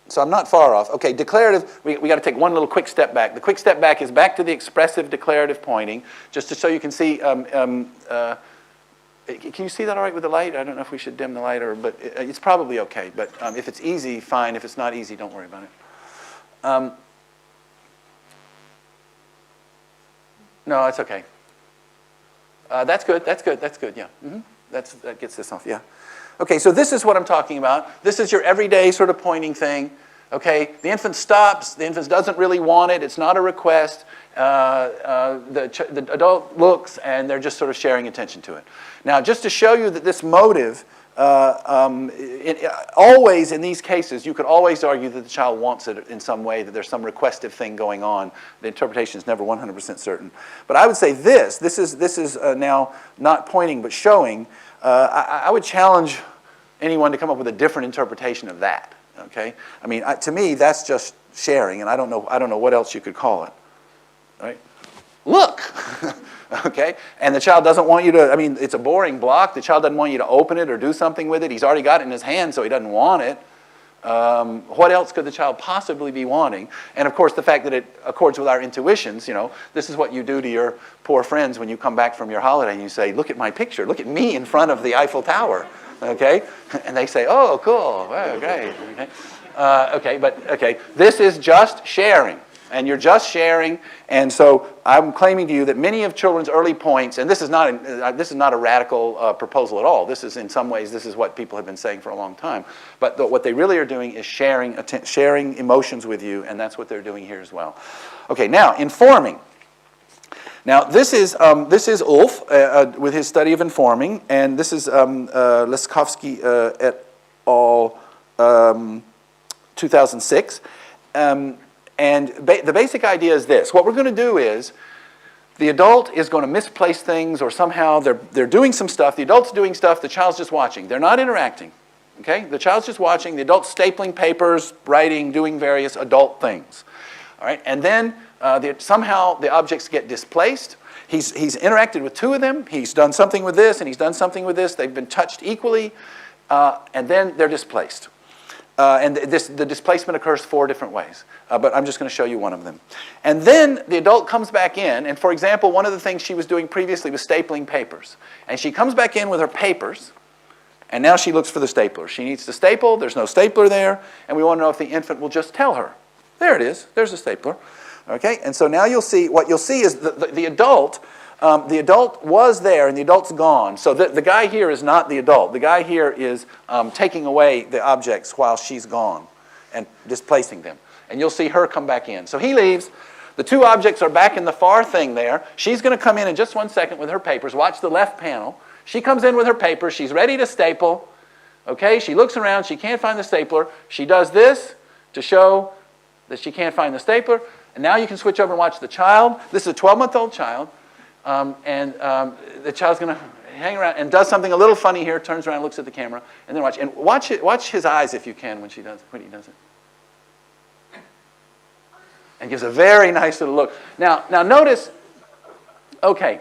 So I'm not far off. Okay, declarative, we got to take one little quick step back. The quick step back is back to the expressive declarative pointing, just to so you can see, can you see that all right with the light? I don't know if we should dim the light, but it's probably okay. But if it's easy, fine. If it's not easy, don't worry about it. No, it's okay. That's good, yeah. Mm-hmm. That gets this off, yeah. Okay, so this is what I'm talking about. This is your everyday sort of pointing thing. Okay, the infant stops. The infant doesn't really want it. It's not a request. The adult looks, and they're just sort of sharing attention to it. Now, just to show you that this motive, always in these cases, you could always argue that the child wants it in some way, that there's some requestive thing going on. The interpretation is never 100% certain. But I would say this is now not pointing but showing. I would challenge anyone to come up with a different interpretation of that. Okay, I mean, to me, that's just sharing, and I don't know what else you could call it. Right? Look, okay? And the child doesn't want you to, I mean, it's a boring block. The child doesn't want you to open it or do something with it. He's already got it in his hand, so he doesn't want it. What else could the child possibly be wanting? And of course, the fact that it accords with our intuitions, you know, this is what you do to your poor friends when you come back from your holiday and you say, look at my picture, look at me in front of the Eiffel Tower, okay? And they say, oh, cool, oh, great, okay? Okay, this is just sharing. And you're just sharing, and so I'm claiming to you that many of children's early points, and this is not a radical proposal at all. This is, in some ways, this is what people have been saying for a long time. But what they really are doing is sharing emotions with you, and that's what they're doing here as well. Okay, now informing. Now this is Ulf with his study of informing, and this is Leskovsky et al. 2006. And the basic idea is this. What we're going to do is the adult is going to misplace things, or somehow they're doing some stuff. The adult's doing stuff. The child's just watching. They're not interacting. Okay? The child's just watching. The adult's stapling papers, writing, doing various adult things. All right? And then somehow the objects get displaced. He's interacted with two of them. He's done something with this, and he's done something with this. They've been touched equally, and then they're displaced. And the displacement occurs 4 different ways. But I'm just going to show you one of them. And then the adult comes back in, and for example, one of the things she was doing previously was stapling papers. And she comes back in with her papers, and now she looks for the stapler. She needs to staple, there's no stapler there, and we want to know if the infant will just tell her. There it is, there's a stapler. Okay, and so now you'll see, what you'll see is the adult was there and the adult's gone. So the guy here is not the adult. The guy here is taking away the objects while she's gone and displacing them. And you'll see her come back in. So he leaves. The 2 objects are back in the far thing there. She's going to come in just 1 second with her papers. Watch the left panel. She comes in with her papers. She's ready to staple. Okay, she looks around. She can't find the stapler. She does this to show that she can't find the stapler. And now you can switch over and watch the child. This is a 12-month-old child. The child's going to hang around and does something a little funny here, turns around, looks at the camera, and then watch his eyes if you can when he does it. And gives a very nice little look. Now notice, okay,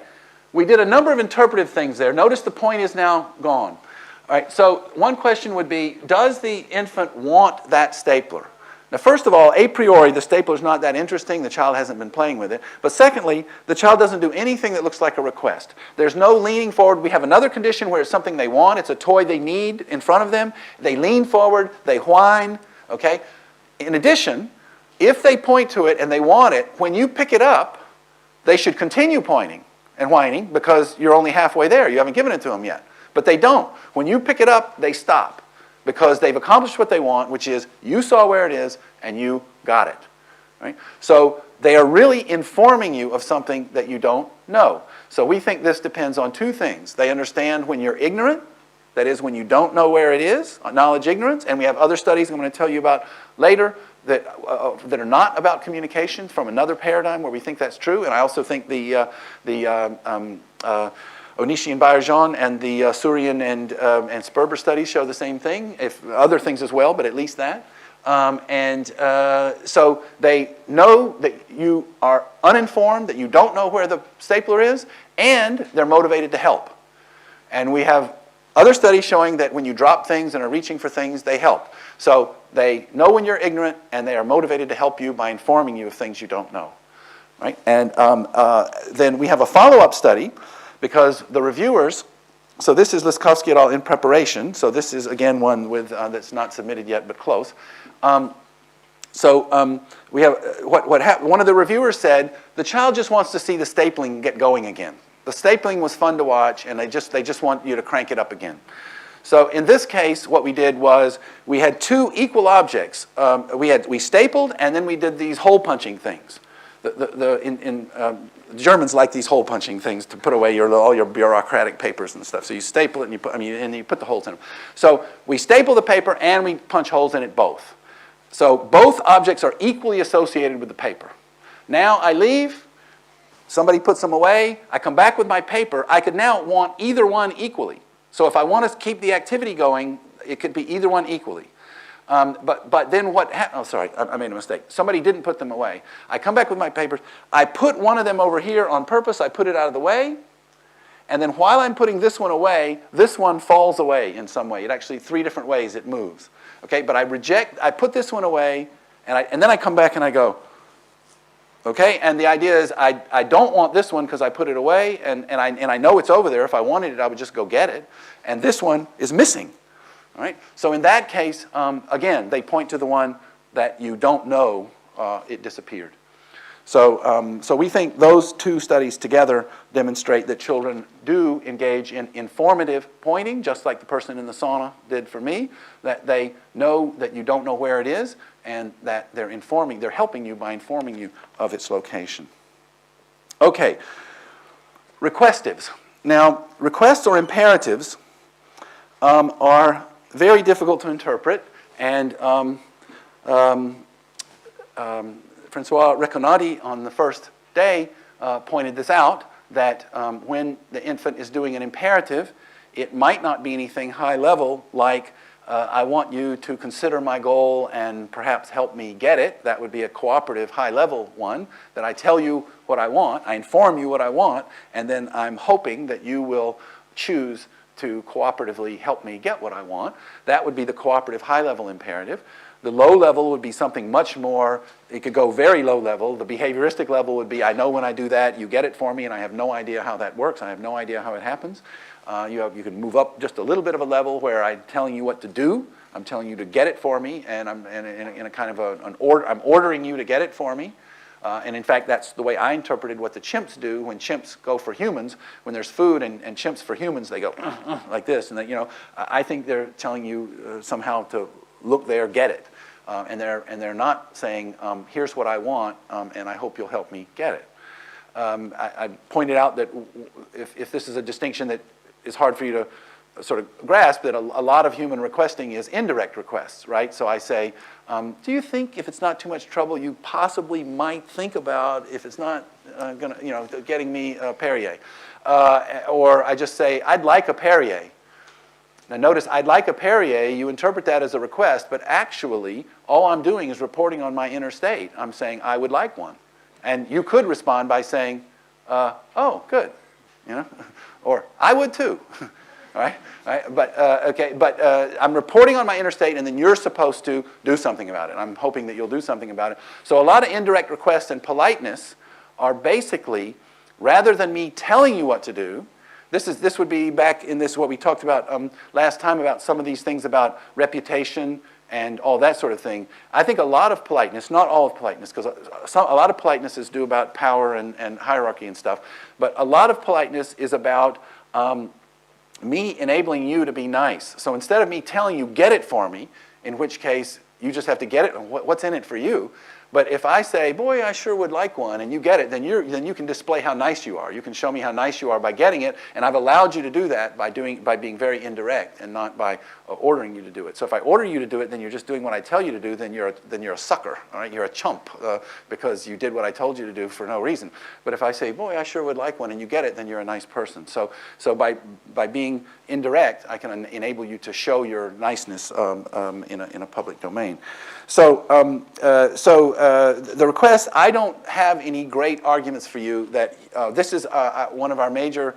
we did a number of interpretive things there. Notice the point is now gone. All right, so one question would be, does the infant want that stapler? Now, first of all, a priori, the stapler is not that interesting. The child hasn't been playing with it. But secondly, the child doesn't do anything that looks like a request. There's no leaning forward. We have another condition where it's something they want. It's a toy they need in front of them. They lean forward. They whine. Okay? In addition, if they point to it and they want it, when you pick it up, they should continue pointing and whining because you're only halfway there. You haven't given it to them yet. But they don't. When you pick it up, they stop. Because they've accomplished what they want, which is you saw where it is and you got it. Right? So they are really informing you of something that you don't know. So we think this depends on 2 things. They understand when you're ignorant, that is when you don't know where it is, knowledge ignorance, and we have other studies I'm going to tell you about later that are not about communication from another paradigm where we think that's true. And I also think the Onishi and Bayer-Jean and the Surian and Sperber studies show the same thing, if other things as well, but at least that. So they know that you are uninformed, that you don't know where the stapler is, and they're motivated to help. And we have other studies showing that when you drop things and are reaching for things, they help. So they know when you're ignorant, and they are motivated to help you by informing you of things you don't know. Right? And then we have a follow-up study, because the reviewers, so this is Leskovsky et al. In preparation. So this is, again, one with that's not submitted yet, but close. We have, one of the reviewers said, the child just wants to see the stapling get going again. The stapling was fun to watch, and they just want you to crank it up again. So in this case, what we did was we had 2 equal objects. We stapled, and then we did these hole punching things. The Germans like these hole punching things to put away all your bureaucratic papers and stuff. So you staple it and you put the holes in them. So we staple the paper and we punch holes in it both. So both objects are equally associated with the paper. Now I leave, somebody puts them away, I come back with my paper, I could now want either one equally. So if I want to keep the activity going, it could be either one equally. But then what happened? Oh, sorry, I made a mistake. Somebody didn't put them away. I come back with my papers. I put one of them over here on purpose. I put it out of the way. And then while I'm putting this one away, this one falls away in some way. It actually, 3 different ways it moves. Okay, but I put this one away, and then I come back and I go, okay, and the idea is I don't want this one because I put it away, and I know it's over there. If I wanted it, I would just go get it. And this one is missing. All right? So in that case, again, they point to the one that you don't know it disappeared. So, so we think those 2 studies together demonstrate that children do engage in informative pointing, just like the person in the sauna did for me, that they know that you don't know where it is, and that they're helping you by informing you of its location. Okay, requestives. Now, requests or imperatives are very difficult to interpret, and Francois Reconati on the first day pointed this out, that when the infant is doing an imperative, it might not be anything high level like I want you to consider my goal and perhaps help me get it. That would be a cooperative high level one, that I tell you what I want, I inform you what I want, and then I'm hoping that you will choose to cooperatively help me get what I want. That would be the cooperative high level imperative. The low level would be something much more, it could go very low level. The behavioristic level would be, I know when I do that, you get it for me, and I have no idea how that works. I have no idea how it happens. You can move up just a little bit of a level where I'm telling you what to do. I'm telling you to get it for me, and I'm in a kind of I'm ordering you to get it for me. And in fact, that's the way I interpreted what the chimps do when chimps go for humans. When there's food and chimps for humans, they go like this. And I think they're telling you somehow to look there, get it. And they're not saying, here's what I want, and I hope you'll help me get it. I pointed out that if this is a distinction that is hard for you to sort of grasp, that a lot of human requesting is indirect requests, right? So I say, do you think if it's not too much trouble, you possibly might think about if it's not getting me a Perrier? Or I just say, I'd like a Perrier. Now notice, I'd like a Perrier, you interpret that as a request, but actually, all I'm doing is reporting on my inner state. I'm saying, I would like one. And you could respond by saying, oh, good, or I would too. All right? But I'm reporting on my inner state, and then you're supposed to do something about it. I'm hoping that you'll do something about it. So a lot of indirect requests and politeness are basically, rather than me telling you what to do, this would be back in this, what we talked about last time about some of these things about reputation and all that sort of thing. I think a lot of politeness, not all of politeness, because a lot of politeness is due about power and hierarchy and stuff, but a lot of politeness is about me enabling you to be nice. So instead of me telling you, get it for me, in which case you just have to get it, what's in it for you? But if I say, boy, I sure would like one, and you get it, then you can display how nice you are. You can show me how nice you are by getting it, and I've allowed you to do that by being very indirect and not by ordering you to do it. So if I order you to do it, then you're just doing what I tell you to do, then you're a sucker, all right? You're a chump because you did what I told you to do for no reason. But if I say, boy, I sure would like one, and you get it, then you're a nice person. So by being indirect, I can enable you to show your niceness in a public domain. So the request, I don't have any great arguments for you that this is one of our major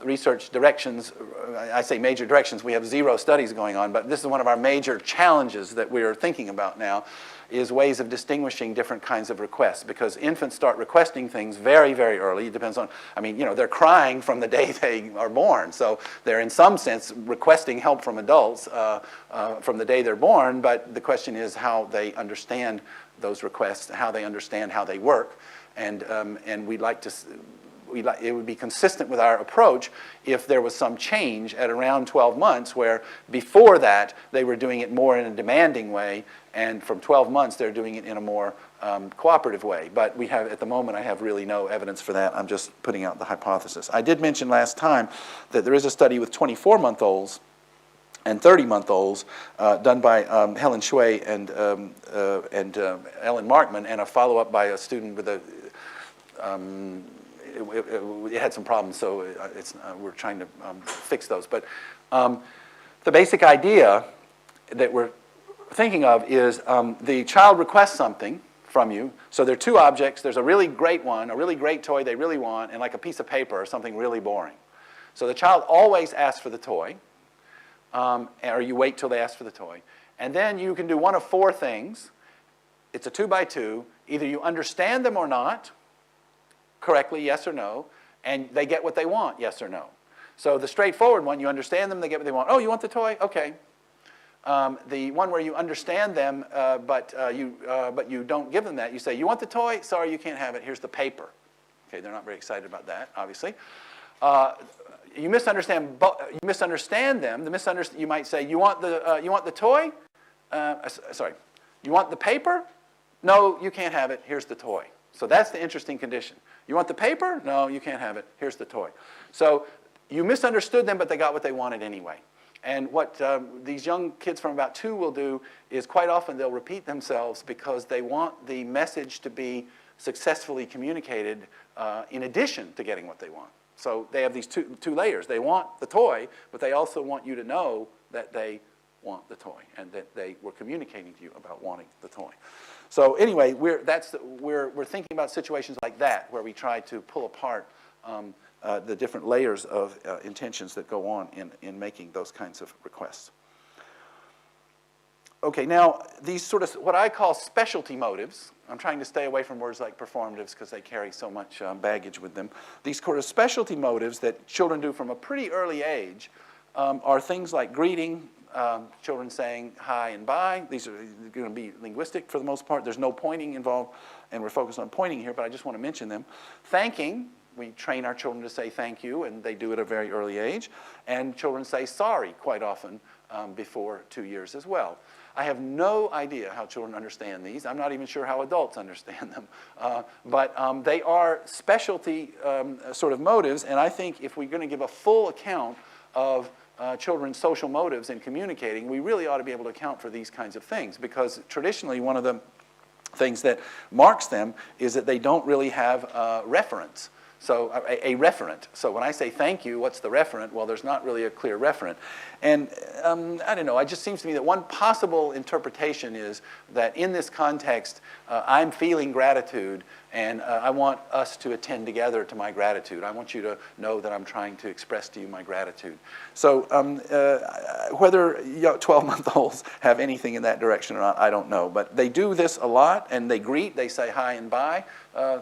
research directions. I say major directions, we have 0 studies going on, but this is one of our major challenges that we're thinking about now, is ways of distinguishing different kinds of requests, because infants start requesting things very, very early. It depends on, they're crying from the day they are born, so they're in some sense requesting help from adults from the day they're born, but the question is how they understand those requests, how they understand how they work, and we'd like to, it would be consistent with our approach if there was some change at around 12 months where before that they were doing it more in a demanding way, and from 12 months they're doing it in a more cooperative way. But we have, at the moment, I have really no evidence for that. I'm just putting out the hypothesis. I did mention last time that there is a study with 24-month-olds and 30-month-olds done by Helen Shui and Ellen Markman, and a follow-up by a student with a it had some problems, so we're trying to fix those. But the basic idea that we're thinking of is the child requests something from you. So there are two objects. There's a really great one, a really great toy they really want, and like a piece of paper or something really boring. So the child always asks for the toy, or you wait till they ask for the toy. And then you can do one of four things. It's a 2x2. Either you understand them or not, correctly, yes or no, and they get what they want, yes or no. So the straightforward one, you understand them, they get what they want. Oh, you want the toy? Okay. The one where you understand them, but you don't give them that, you say, you want the toy? Sorry, you can't have it. Here's the paper. Okay, they're not very excited about that, obviously. You misunderstand them. You might say, you want the toy? Sorry, you want the paper? No, you can't have it. Here's the toy. So that's the interesting condition. You want the paper? No, you can't have it. Here's the toy. So you misunderstood them, but they got what they wanted anyway. And what these young kids from about 2 will do is quite often they'll repeat themselves because they want the message to be successfully communicated in addition to getting what they want. So they have these two layers. They want the toy, but they also want you to know that they want the toy and that they were communicating to you about wanting the toy. So anyway, we're thinking about situations like that where we try to pull apart the different layers of intentions that go on in making those kinds of requests. Okay, now these sort of what I call specialty motives, I'm trying to stay away from words like performatives because they carry so much baggage with them. These sort of specialty motives that children do from a pretty early age are things like greeting, children saying hi and bye. These are going to be linguistic for the most part. There's no pointing involved, and we're focused on pointing here, but I just want to mention them. Thanking. We train our children to say thank you, and they do at a very early age. And children say sorry quite often before 2 years as well. I have no idea how children understand these. I'm not even sure how adults understand them. But they are specialty sort of motives, and I think if we're going to give a full account of children's social motives in communicating, we really ought to be able to account for these kinds of things, because traditionally one of the things that marks them is that they don't really have reference. So a referent. So when I say thank you, what's the referent? Well, there's not really a clear referent. And I don't know, it just seems to me that one possible interpretation is that in this context, I'm feeling gratitude, and I want us to attend together to my gratitude. I want you to know that I'm trying to express to you my gratitude. So whether 12-month-olds have anything in that direction or not, I don't know. But they do this a lot, and they greet, they say hi and bye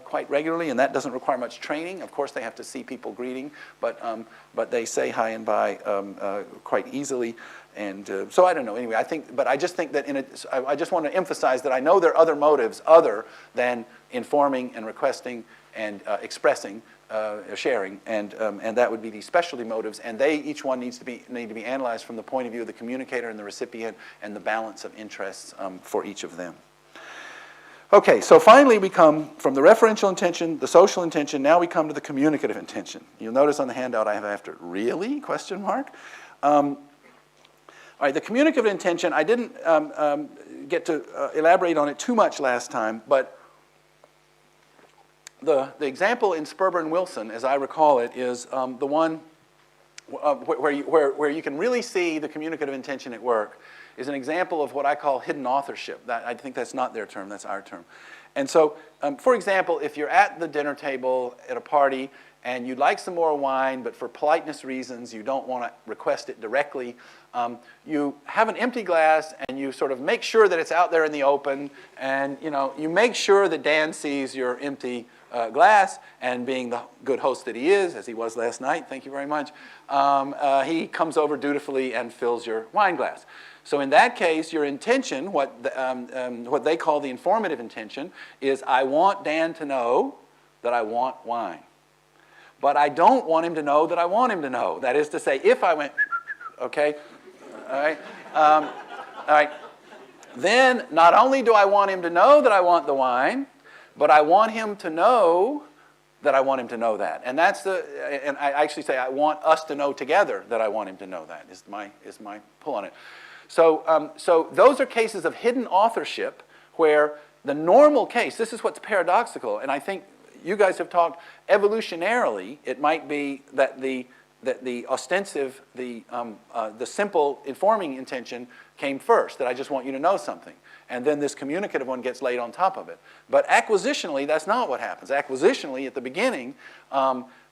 quite regularly, and that doesn't require much training. Of course, they have to see people greeting, but they say hi and bye quite easily. And so I don't know. Anyway, I just think that I just want to emphasize that I know there are other motives other than informing and requesting and expressing, sharing, and that would be these specialty motives. And each one need to be analyzed from the point of view of the communicator and the recipient and the balance of interests for each of them. Okay, so finally we come from the referential intention, the social intention. Now we come to the communicative intention. You'll notice on the handout I have after really ? All right, the communicative intention, I didn't get to elaborate on it too much last time, but the example in Sperber and Wilson, as I recall it, is the one where you can really see the communicative intention at work, is an example of what I call hidden authorship. I think that's not their term, that's our term. And so, for example, if you're at the dinner table at a party and you'd like some more wine, but for politeness reasons you don't want to request it directly, you have an empty glass and you sort of make sure that it's out there in the open, and you make sure that Dan sees your empty glass, and being the good host that he is, as he was last night, thank you very much, he comes over dutifully and fills your wine glass. So in that case, your intention, what they call the informative intention, is I want Dan to know that I want wine. But I don't want him to know that I want him to know. That is to say, if I went, okay, all right, all right, then not only do I want him to know that I want the wine, but I want him to know that I want him to know that. And and I actually say I want us to know together that I want him to know that, is my pull on it. So those are cases of hidden authorship where the normal case, this is what's paradoxical, and I think you guys have talked evolutionarily, it might be that the that the ostensive, the simple informing intention came first, that I just want you to know something. And then this communicative one gets laid on top of it. But acquisitionally, that's not what happens. Acquisitionally, at the beginning,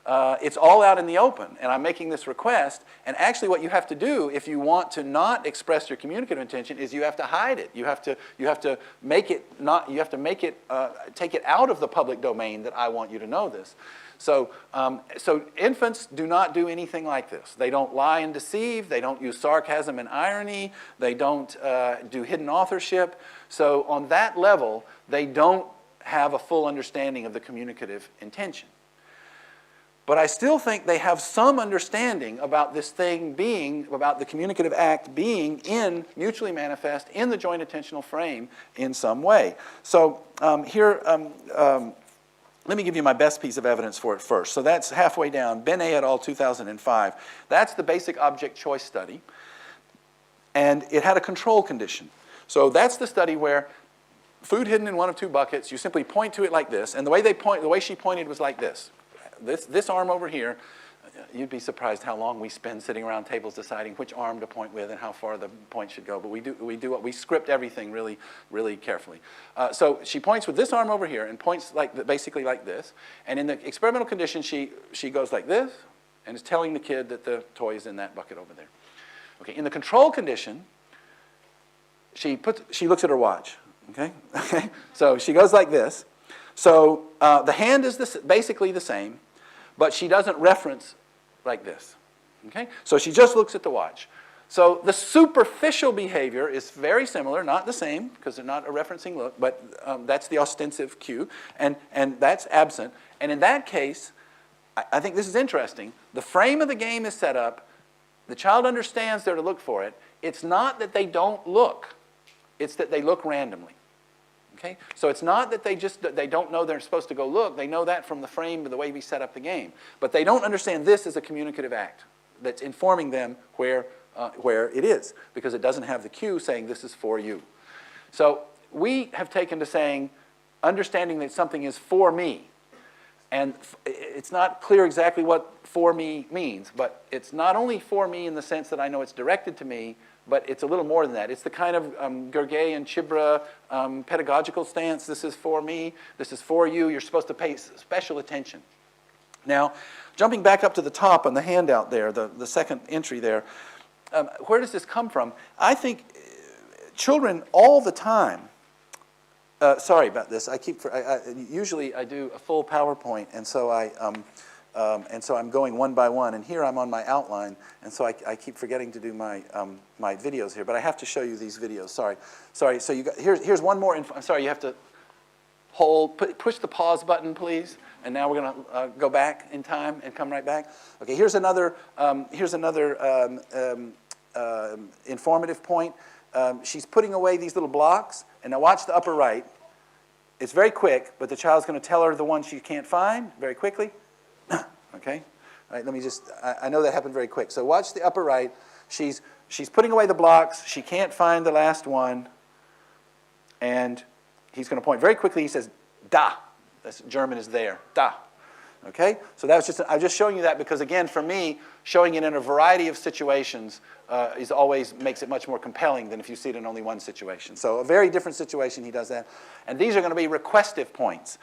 it's all out in the open, and I'm making this request. And actually, what you have to do if you want to not express your communicative intention is you have to hide it. You have to make it not. You have to make it take it out of the public domain that I want you to know this. So, so infants do not do anything like this. They don't lie and deceive. They don't use sarcasm and irony. They don't do hidden authorship. So on that level, they don't have a full understanding of the communicative intention. But I still think they have some understanding about this thing being, about the communicative act being mutually manifest in the joint attentional frame in some way. So here, let me give you my best piece of evidence for it first. So that's halfway down, Benet et al. 2005. That's the basic object choice study. And it had a control condition. So that's the study where food hidden in one of two buckets, you simply point to it like this. And the way she pointed was like this. This arm over here, you'd be surprised how long we spend sitting around tables deciding which arm to point with and how far the point should go. But we script everything really, really carefully. So she points with this arm over here and points basically like this. And in the experimental condition, she goes like this and is telling the kid that the toy is in that bucket over there. Okay. In the control condition, she looks at her watch. Okay. Okay. So she goes like this. So the hand is basically the same, but she doesn't reference like this. Okay? So she just looks at the watch. So the superficial behavior is very similar, not the same, because they're not a referencing look, but that's the ostensive cue, and that's absent. And in that case, I think this is interesting. The frame of the game is set up. The child understands they're to look for it. It's not that they don't look. It's that they look randomly. Okay? So it's not that they don't know they're supposed to go look. They know that from the frame of the way we set up the game. But they don't understand this as a communicative act that's informing them where it is, because it doesn't have the cue saying this is for you. So we have taken to saying understanding that something is for me. And it's not clear exactly what for me means, but it's not only for me in the sense that I know it's directed to me, but it's a little more than that. It's the kind of Gergely and Chibra pedagogical stance. This is for me. This is for you. You're supposed to pay special attention. Now, jumping back up to the top on the handout there, the second entry there, where does this come from? I think children all the time, sorry about this. Usually I do a full PowerPoint, and so I'm going one by one. And here I'm on my outline, and so I keep forgetting to do my videos here. But I have to show you these videos. Sorry. So here's one more. I'm sorry. You have to push the pause button, please. And now we're going to go back in time and come right back. Okay. Here's another informative point. She's putting away these little blocks, and now watch the upper right. It's very quick, but the child's going to tell her the one she can't find very quickly. Okay? All right, let me just, I know that happened very quick. So watch the upper right. She's putting away the blocks. She can't find the last one. And he's going to point very quickly. He says, da. That's German is there. Da. Okay? So that was just, I'm just showing you that because, again, for me, showing it in a variety of situations always makes it much more compelling than if you see it in only one situation. So a very different situation, he does that. And these are going to be requestive points.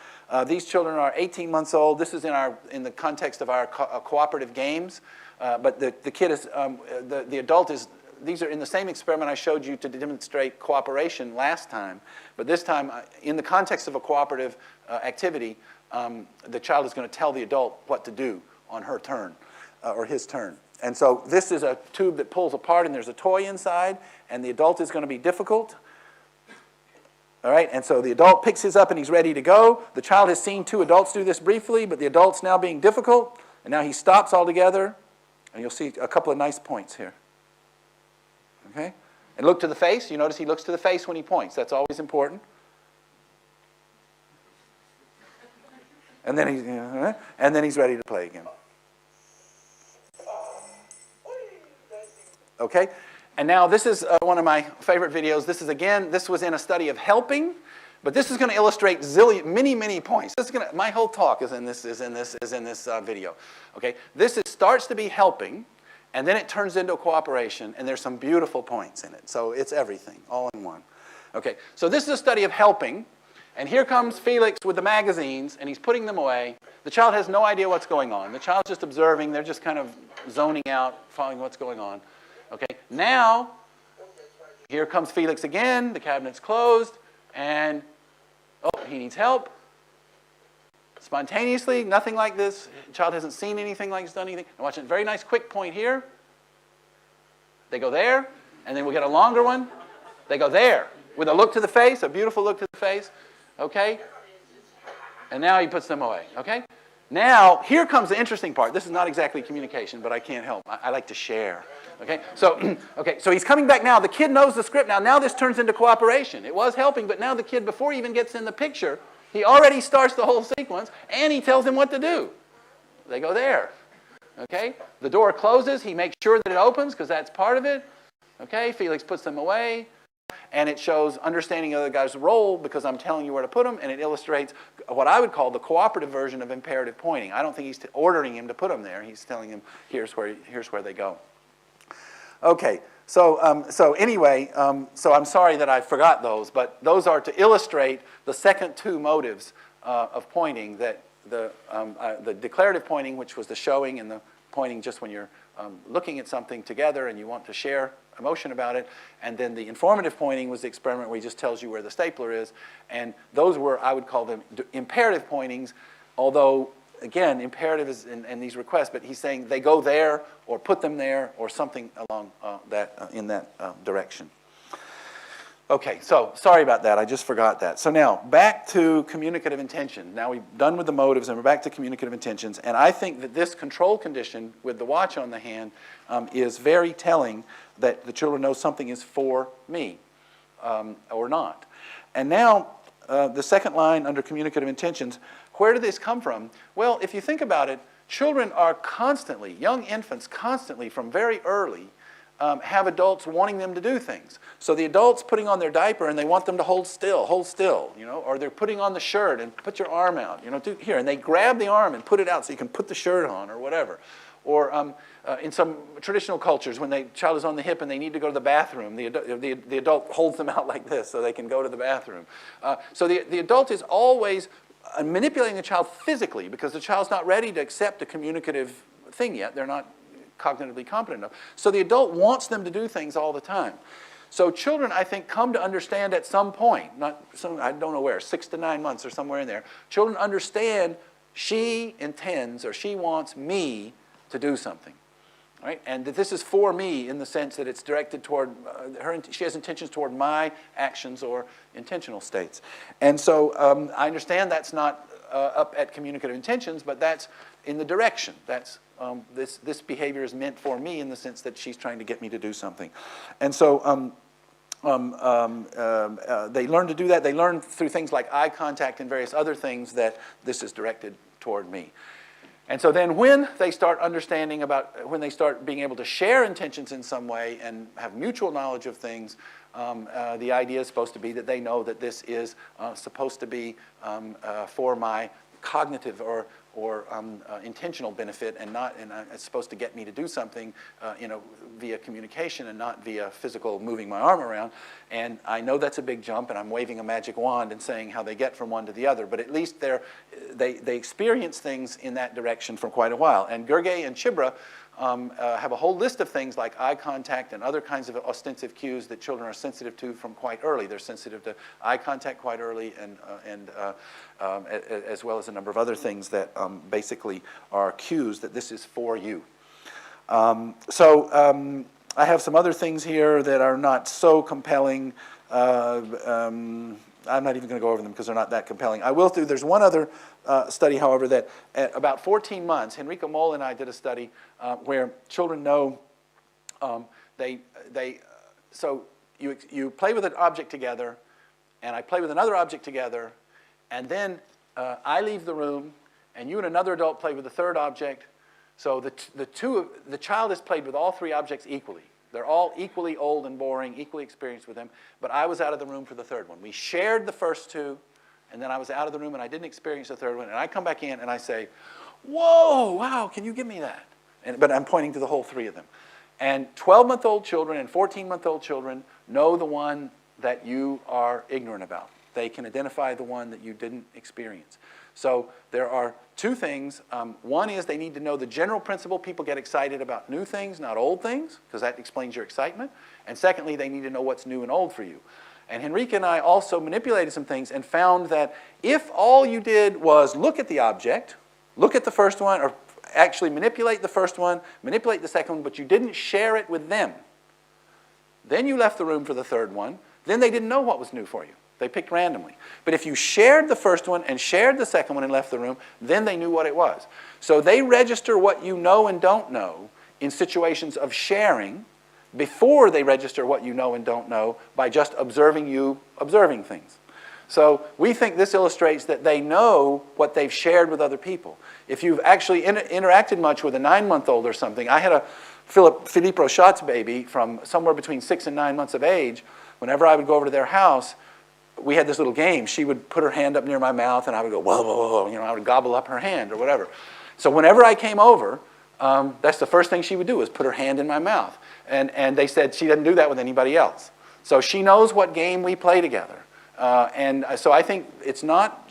These children are 18 months old. This is in the context of our cooperative games. But the kid is, the adult is, these are in the same experiment I showed you to demonstrate cooperation last time. But this time, in the context of a cooperative activity, the child is going to tell the adult what to do on her turn or his turn. And so this is a tube that pulls apart and there's a toy inside, and the adult is going to be difficult. All right, and so the adult picks his up and he's ready to go. The child has seen two adults do this briefly, but the adult's now being difficult, and now he stops altogether, and you'll see a couple of nice points here. Okay? And look to the face. You notice he looks to the face when he points. That's always important. And then he's ready to play again. Okay? And now this is one of my favorite videos. This was in a study of helping, But this is going to illustrate many points. This is going to, my whole talk is in this video. Okay, starts to be helping, and then it turns into cooperation, and there's some beautiful points in it. So it's everything, all in one. Okay, so this is a study of helping, and here comes Felix with the magazines, and he's putting them away. The child has no idea what's going on. The child's just observing. They're just kind of zoning out, following what's going on. Okay, now, here comes Felix again. The cabinet's closed, and, oh, he needs help. Spontaneously, nothing like this. The child hasn't seen anything like this, done anything. And watch a very nice quick point here. They go there, and then we'll get a longer one. They go there with a look to the face, a beautiful look to the face. Okay? And now he puts them away. Okay? Now, here comes the interesting part. This is not exactly communication, but I can't help. I like to share. Okay? So, so he's coming back now. The kid knows the script now. Now this turns into cooperation. It was helping, but now the kid, before he even gets in the picture, he already starts the whole sequence, and he tells him what to do. They go there. Okay? The door closes. He makes sure that it opens, because that's part of it. Okay? Felix puts them away. And it shows understanding of the guy's role because I'm telling you where to put them, and it illustrates what I would call the cooperative version of imperative pointing. I don't think he's ordering him to put them there. He's telling him, here's where they go. Okay, so anyway, so I'm sorry that I forgot those, but those are to illustrate the second two motives of pointing, that the declarative pointing, which was the showing, and the pointing just when you're looking at something together and you want to share emotion about it, and then the informative pointing was the experiment where he just tells you where the stapler is, and those were, I would call them imperative pointings, although, again, imperative is in these requests, but he's saying they go there, or put them there, or something along in that direction. Okay, so sorry about that, I just forgot that. So now, back to communicative intention. Now we've done with the motives, and we're back to communicative intentions, and I think that this control condition with the watch on the hand is very telling that the children know something is for me, or not. And now, the second line under communicative intentions, where did this come from? Well, if you think about it, children are constantly, young infants constantly, from very early, have adults wanting them to do things. So the adult's putting on their diaper and they want them to hold still, you know, or they're putting on the shirt and put your arm out, you know, here, and they grab the arm and put it out so you can put the shirt on or whatever. Or in some traditional cultures, when the child is on the hip and they need to go to the bathroom, the adult holds them out like this so they can go to the bathroom. So the adult is always manipulating the child physically because the child's not ready to accept a communicative thing yet. They're not cognitively competent enough. So the adult wants them to do things all the time. So children, I think, come to understand at some point, I don't know where, 6 to 9 months or somewhere in there, children understand she intends or she wants me to do something. Right? And that this is for me in the sense that it's directed toward she has intentions toward my actions or intentional states. And so I understand that's not up at communicative intentions, but that's in the direction. That's this behavior is meant for me in the sense that she's trying to get me to do something. And so they learn to do that. They learn through things like eye contact and various other things that this is directed toward me. And so then when they start understanding when they start being able to share intentions in some way and have mutual knowledge of things, the idea is supposed to be that they know that this is supposed to be for my cognitive or intentional benefit, and it's supposed to get me to do something, via communication and not via physical moving my arm around. And I know that's a big jump, and I'm waving a magic wand and saying how they get from one to the other. But at least they experience things in that direction for quite a while. And Gergely and Chibra have a whole list of things like eye contact and other kinds of ostensive cues that children are sensitive to from quite early. They're sensitive to eye contact quite early, as well as a number of other things that basically are cues that this is for you. I have some other things here that are not so compelling. I'm not even going to go over them because they're not that compelling. I will do, there's one other study, however, that at about 14 months, Henrico Moll and I did a study where children know, so you play with an object together, and I play with another object together, and then I leave the room, and you and another adult play with the third object. So the child has played with all three objects equally. They're all equally old and boring, equally experienced with them, but I was out of the room for the third one. We shared the first two, and then I was out of the room and I didn't experience the third one, and I come back in and I say, whoa, wow, can you give me that? But I'm pointing to the whole three of them. And 12-month-old children and 14-month-old children know the one that you are ignorant about. They can identify the one that you didn't experience. So there are two things. One is they need to know the general principle. People get excited about new things, not old things, because that explains your excitement. And secondly, they need to know what's new and old for you. And Henrique and I also manipulated some things and found that if all you did was look at the object, look at the first one, or actually manipulate the first one, manipulate the second one, but you didn't share it with them, then you left the room for the third one, then they didn't know what was new for you. They picked randomly. But if you shared the first one and shared the second one and left the room, then they knew what it was. So they register what you know and don't know in situations of sharing before they register what you know and don't know by just observing you observing things. So we think this illustrates that they know what they've shared with other people. If you've actually interacted much with a 9-month-old or something, I had a Philippe Rochat's baby from somewhere between 6 and 9 months of age. Whenever I would go over to their house, we had this little game. She would put her hand up near my mouth, and I would go, whoa, whoa, whoa, you know, I would gobble up her hand or whatever. So whenever I came over, that's the first thing she would do was put her hand in my mouth. And they said she doesn't do that with anybody else. So she knows what game we play together. And so I think it's not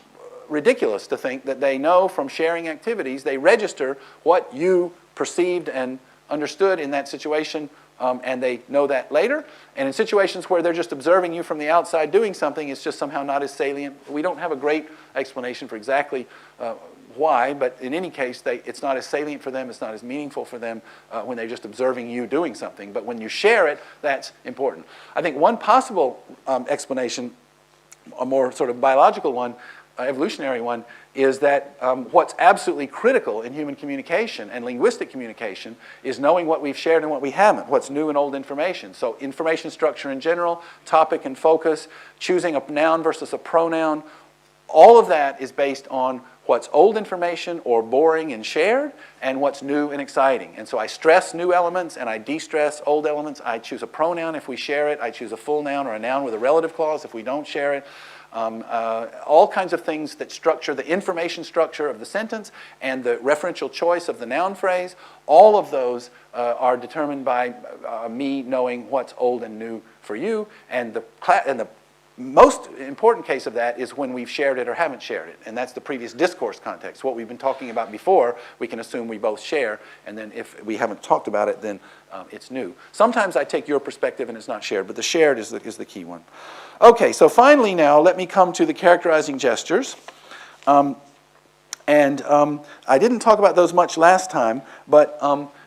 ridiculous to think that they know from sharing activities, they register what you perceived and understood in that situation, and they know that later. And in situations where they're just observing you from the outside doing something, it's just somehow not as salient. We don't have a great explanation for exactly why, but in any case, it's not as salient for them, it's not as meaningful for them when they're just observing you doing something. But when you share it, that's important. I think one possible explanation, a more sort of biological one, evolutionary one, is that what's absolutely critical in human communication and linguistic communication is knowing what we've shared and what we haven't, what's new and old information. So information structure in general, topic and focus, choosing a noun versus a pronoun, all of that is based on what's old information or boring and shared, and what's new and exciting. And so I stress new elements and I de-stress old elements. I choose a pronoun if we share it. I choose a full noun or a noun with a relative clause if we don't share it. All kinds of things that structure the information structure of the sentence and the referential choice of the noun phrase. All of those are determined by me knowing what's old and new for you. And the most important case of that is when we've shared it or haven't shared it. And that's the previous discourse context. What we've been talking about before, we can assume we both share. And then if we haven't talked about it, then it's new. Sometimes I take your perspective and it's not shared, but the shared is the key one. Okay, so finally now, let me come to the characterizing gestures. I didn't talk about those much last time, but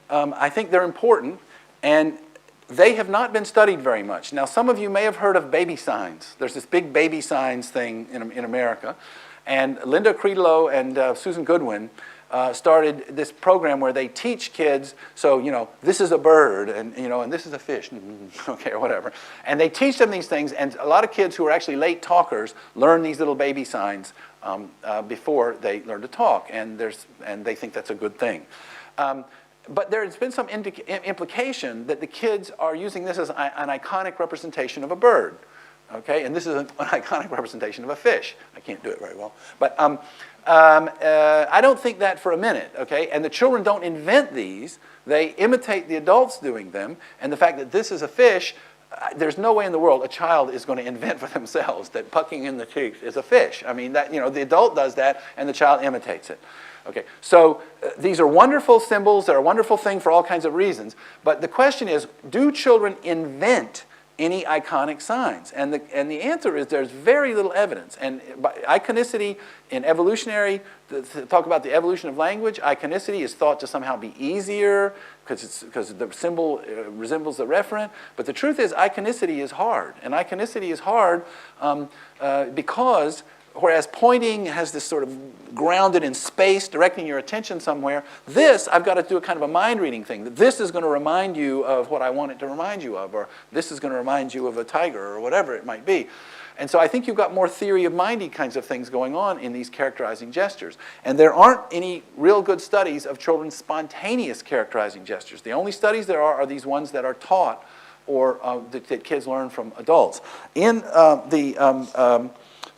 I think they're important. And they have not been studied very much. Now, some of you may have heard of baby signs. There's this big baby signs thing in America. And Linda Creedlow and Susan Goodwin started this program where they teach kids, so, you know, this is a bird, and, you know, and this is a fish, okay, or whatever. And they teach them these things, and a lot of kids who are actually late talkers learn these little baby signs before they learn to talk, and they think that's a good thing. But there's been some implication that the kids are using this as an iconic representation of a bird, okay? And this is an iconic representation of a fish. I can't do it very well. But I don't think that for a minute, okay? And the children don't invent these. They imitate the adults doing them. And the fact that this is a fish, there's no way in the world a child is going to invent for themselves that pucking in the cheeks is a fish. I mean, that, you know, the adult does that and the child imitates it. Okay, so these are wonderful symbols. They're a wonderful thing for all kinds of reasons. But the question is, do children invent any iconic signs? And the answer is there's very little evidence. And iconicity in evolutionary, to talk about the evolution of language, iconicity is thought to somehow be easier because the symbol resembles the referent. But the truth is iconicity is hard. And iconicity is hard because whereas pointing has this sort of grounded in space, directing your attention somewhere, this, I've got to do a kind of a mind-reading thing. That this is going to remind you of what I want it to remind you of, or this is going to remind you of a tiger, or whatever it might be. And so I think you've got more theory of mindy kinds of things going on in these characterizing gestures. And there aren't any real good studies of children's spontaneous characterizing gestures. The only studies there are these ones that are taught that kids learn from adults. In the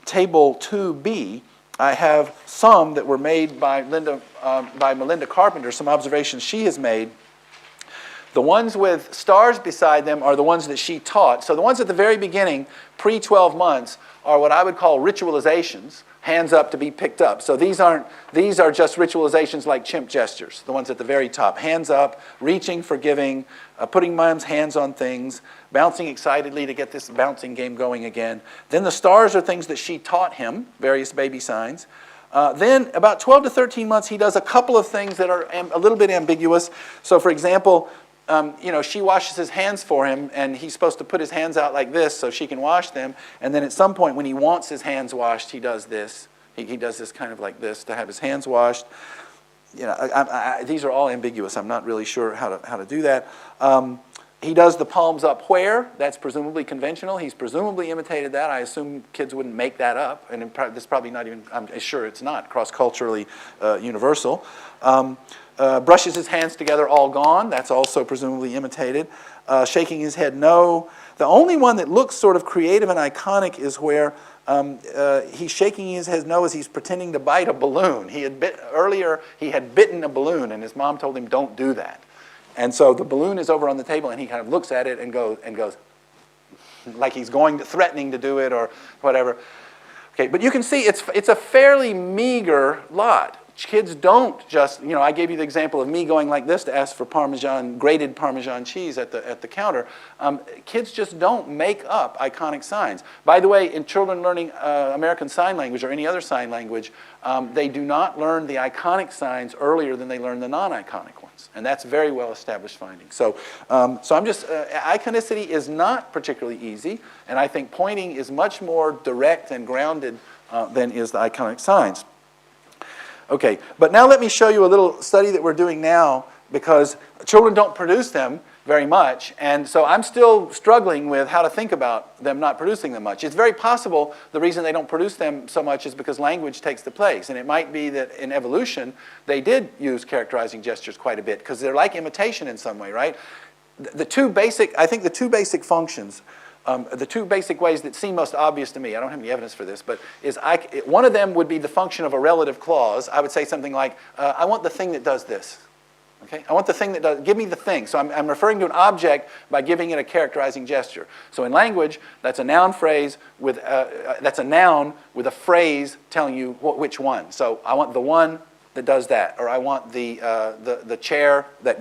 table 2B, I have some that were made by Melinda Carpenter, some observations she has made. The ones with stars beside them are the ones that she taught. So the ones at the very beginning, pre-12 months, are what I would call ritualizations, hands up to be picked up. So these are just ritualizations like chimp gestures, the ones at the very top. Hands up, reaching for giving, putting mom's hands on things, bouncing excitedly to get this bouncing game going again. Then the stars are things that she taught him, various baby signs. Then about 12 to 13 months, he does a couple of things that are a little bit ambiguous. So for example, she washes his hands for him, and he's supposed to put his hands out like this so she can wash them. And then at some point, when he wants his hands washed, he does this. He does this kind of like this to have his hands washed. These are all ambiguous. I'm not really sure how to do that. He does the palms up where. That's presumably conventional. He's presumably imitated that. I assume kids wouldn't make that up. And this is probably not even, I'm sure it's not cross-culturally universal. Brushes his hands together, all gone. That's also presumably imitated. Shaking his head, no. The only one that looks sort of creative and iconic is where he's shaking his head no as he's pretending to bite a balloon. Earlier, he had bitten a balloon, and his mom told him, don't do that. And so the balloon is over on the table, and he kind of looks at it and goes like he's threatening to do it or whatever. Okay, but you can see it's a fairly meager lot. Kids don't just, I gave you the example of me going like this to ask for grated Parmesan cheese at the counter. Kids just don't make up iconic signs. By the way, in children learning American Sign Language or any other sign language, they do not learn the iconic signs earlier than they learn the non-iconic ones. And that's very well established finding. So I'm just, iconicity is not particularly easy, and I think pointing is much more direct and grounded than is the iconic signs. Okay, but now let me show you a little study that we're doing now, because children don't produce them very much, and so I'm still struggling with how to think about them not producing them much. It's very possible the reason they don't produce them so much is because language takes the place, and it might be that in evolution they did use characterizing gestures quite a bit, because they're like imitation in some way, right? I think the two basic functions, the two basic ways that seem most obvious to me, I don't have any evidence for this, but one of them would be the function of a relative clause. I would say something like, I want the thing that does this. Okay? I want the thing that does, give me the thing. So I'm referring to an object by giving it a characterizing gesture. So in language, that's a noun phrase with, that's a noun with a phrase telling you which one. So I want the one that does that, or I want the chair that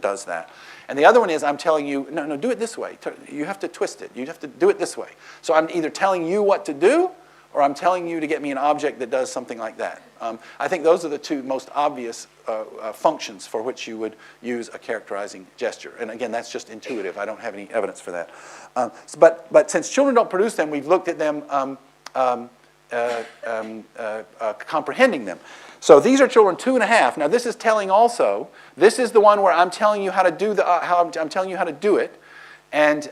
does that. And the other one is I'm telling you, no, do it this way. You have to twist it. You have to do it this way. So I'm either telling you what to do, or I'm telling you to get me an object that does something like that. I think those are the two most obvious functions for which you would use a characterizing gesture. And again, that's just intuitive. I don't have any evidence for that. But since children don't produce them, we've looked at them comprehending them. So these are children 2.5. Now this is telling also. This is the one where I'm telling you how to do I'm telling you how to do it, and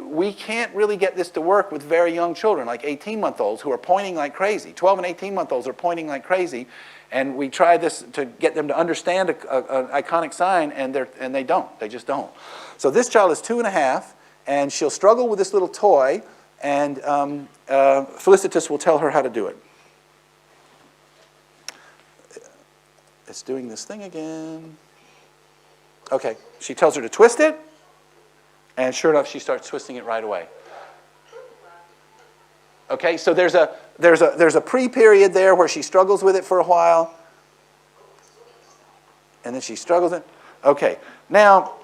we can't really get this to work with very young children, like 18-month-olds who are pointing like crazy. 12 and 18-month-olds are pointing like crazy, and we try this to get them to understand an iconic sign, and they don't. They just don't. So this child is 2.5, and she'll struggle with this little toy, and Felicitas will tell her how to do it. It's doing this thing again. Okay, she tells her to twist it, and sure enough, she starts twisting it right away. Okay, so there's a pre-period there where she struggles with it for a while, and then she struggles it. Okay, now,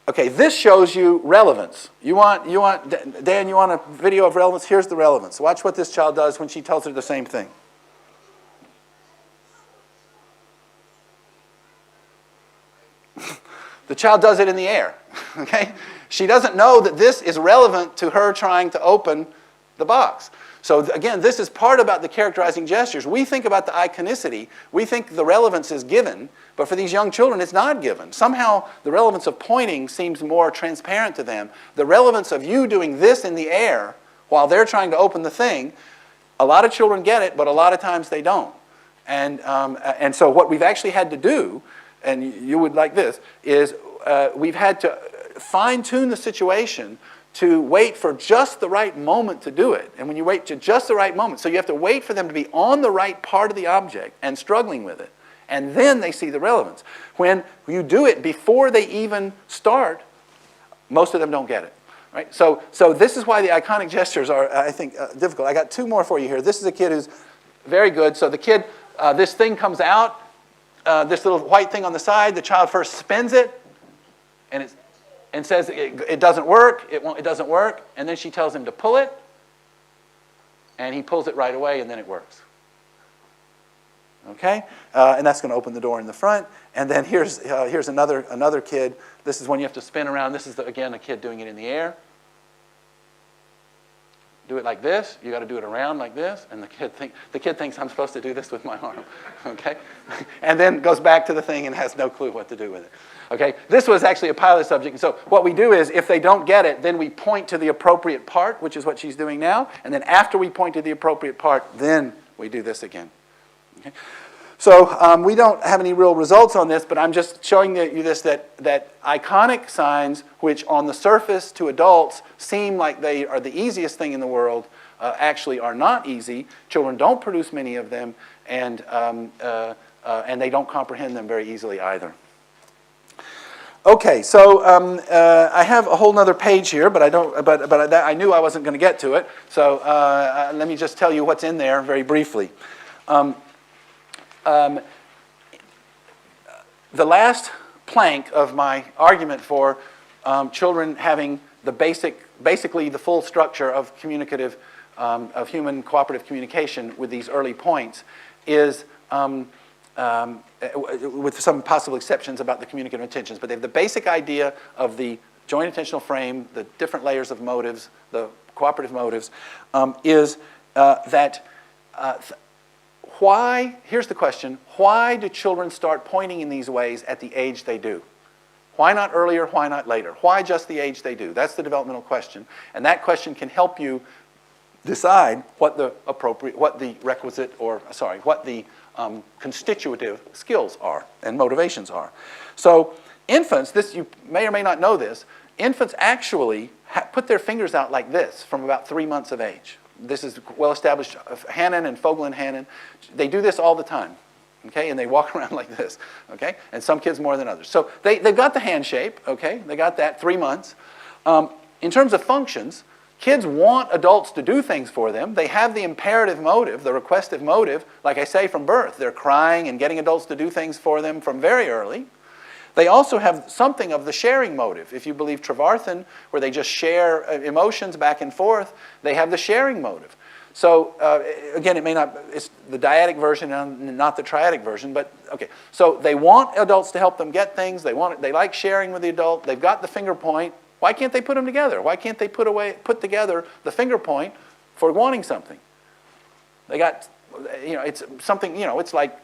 okay, this shows you relevance. Dan, you want a video of relevance? Here's the relevance. Watch what this child does when she tells her the same thing. The child does it in the air, okay? She doesn't know that this is relevant to her trying to open the box. So again, this is part about the characterizing gestures. We think about the iconicity. We think the relevance is given, but for these young children, it's not given. Somehow, the relevance of pointing seems more transparent to them. The relevance of you doing this in the air while they're trying to open the thing, a lot of children get it, but a lot of times they don't. And so what we've actually had to do and you would like this, is we've had to fine-tune the situation to wait for just the right moment to do it. And when you wait to just the right moment, so you have to wait for them to be on the right part of the object and struggling with it. And then they see the relevance. When you do it before they even start, most of them don't get it. Right? So this is why the iconic gestures are, I think, difficult. I got two more for you here. This is a kid who's very good. So the kid, this thing comes out, this little white thing on the side. The child first spins it, and says it doesn't work. It doesn't work. And then she tells him to pull it, and he pulls it right away, and then it works. Okay, and that's going to open the door in the front. And then here's another kid. This is when you have to spin around. This is again a kid doing it in the air. Do it like this. You got to do it around like this. And the kid thinks I'm supposed to do this with my arm. Okay, and then goes back to the thing and has no clue what to do with it. Okay, this was actually a pilot subject. And so what we do is, if they don't get it, then we point to the appropriate part, which is what she's doing now. And then after we point to the appropriate part, then we do this again. Okay? So we don't have any real results on this, but I'm just showing you this, that iconic signs, which on the surface to adults seem like they are the easiest thing in the world, actually are not easy. Children don't produce many of them, and they don't comprehend them very easily either. Okay, so I have a whole other page here, but I knew I wasn't going to get to it. So let me just tell you what's in there very briefly. The last plank of my argument for children having basically the full structure of communicative, of human cooperative communication with these early points is, with some possible exceptions about the communicative intentions, but they have the basic idea of the joint attentional frame, the different layers of motives, the cooperative motives, is that why, here's the question, why do children start pointing in these ways at the age they do? Why not earlier, why not later? Why just the age they do? That's the developmental question. And that question can help you decide what the constitutive skills are and motivations are. So infants, this you may or may not know this, infants actually put their fingers out like this from about 3 months of age. This is well established. Hannon and Fogel and Hannon, they do this all the time, okay? And they walk around like this, okay? And some kids more than others. So they've got the hand shape, okay? They got that 3 months. In terms of functions, kids want adults to do things for them. They have the imperative motive, the requestive motive, like I say, from birth. They're crying and getting adults to do things for them from very early. They also have something of the sharing motive. If you believe Trevarthen, where they just share emotions back and forth, they have the sharing motive. So again, it may not, it's the dyadic version and not the triadic version, but okay. So they want adults to help them get things. They like sharing with the adult. They've got the finger point. Why can't they put them together? Why can't they put together the finger point for wanting something? They got, it's something, it's like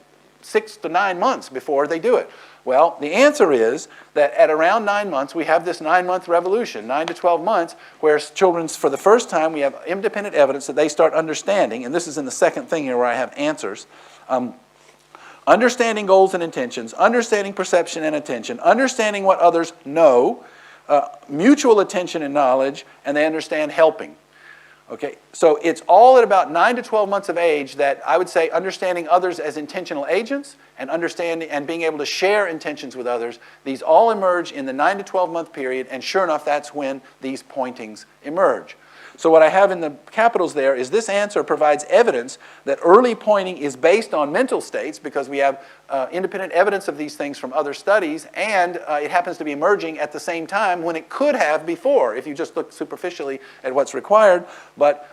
6 to 9 months before they do it. Well, the answer is that at around 9 months, we have this 9-month revolution, 9 to 12 months, where children, for the first time, we have independent evidence that they start understanding, and this is in the second thing here where I have answers, understanding goals and intentions, understanding perception and attention, understanding what others know, mutual attention and knowledge, and they understand helping. Okay, so it's all at about 9 to 12 months of age that I would say understanding others as intentional agents and understanding and being able to share intentions with others, these all emerge in the 9 to 12 month period, and sure enough, that's when these pointings emerge. So what I have in the capitals there is this answer provides evidence that early pointing is based on mental states because we have independent evidence of these things from other studies, and it happens to be emerging at the same time when it could have before if you just look superficially at what's required, but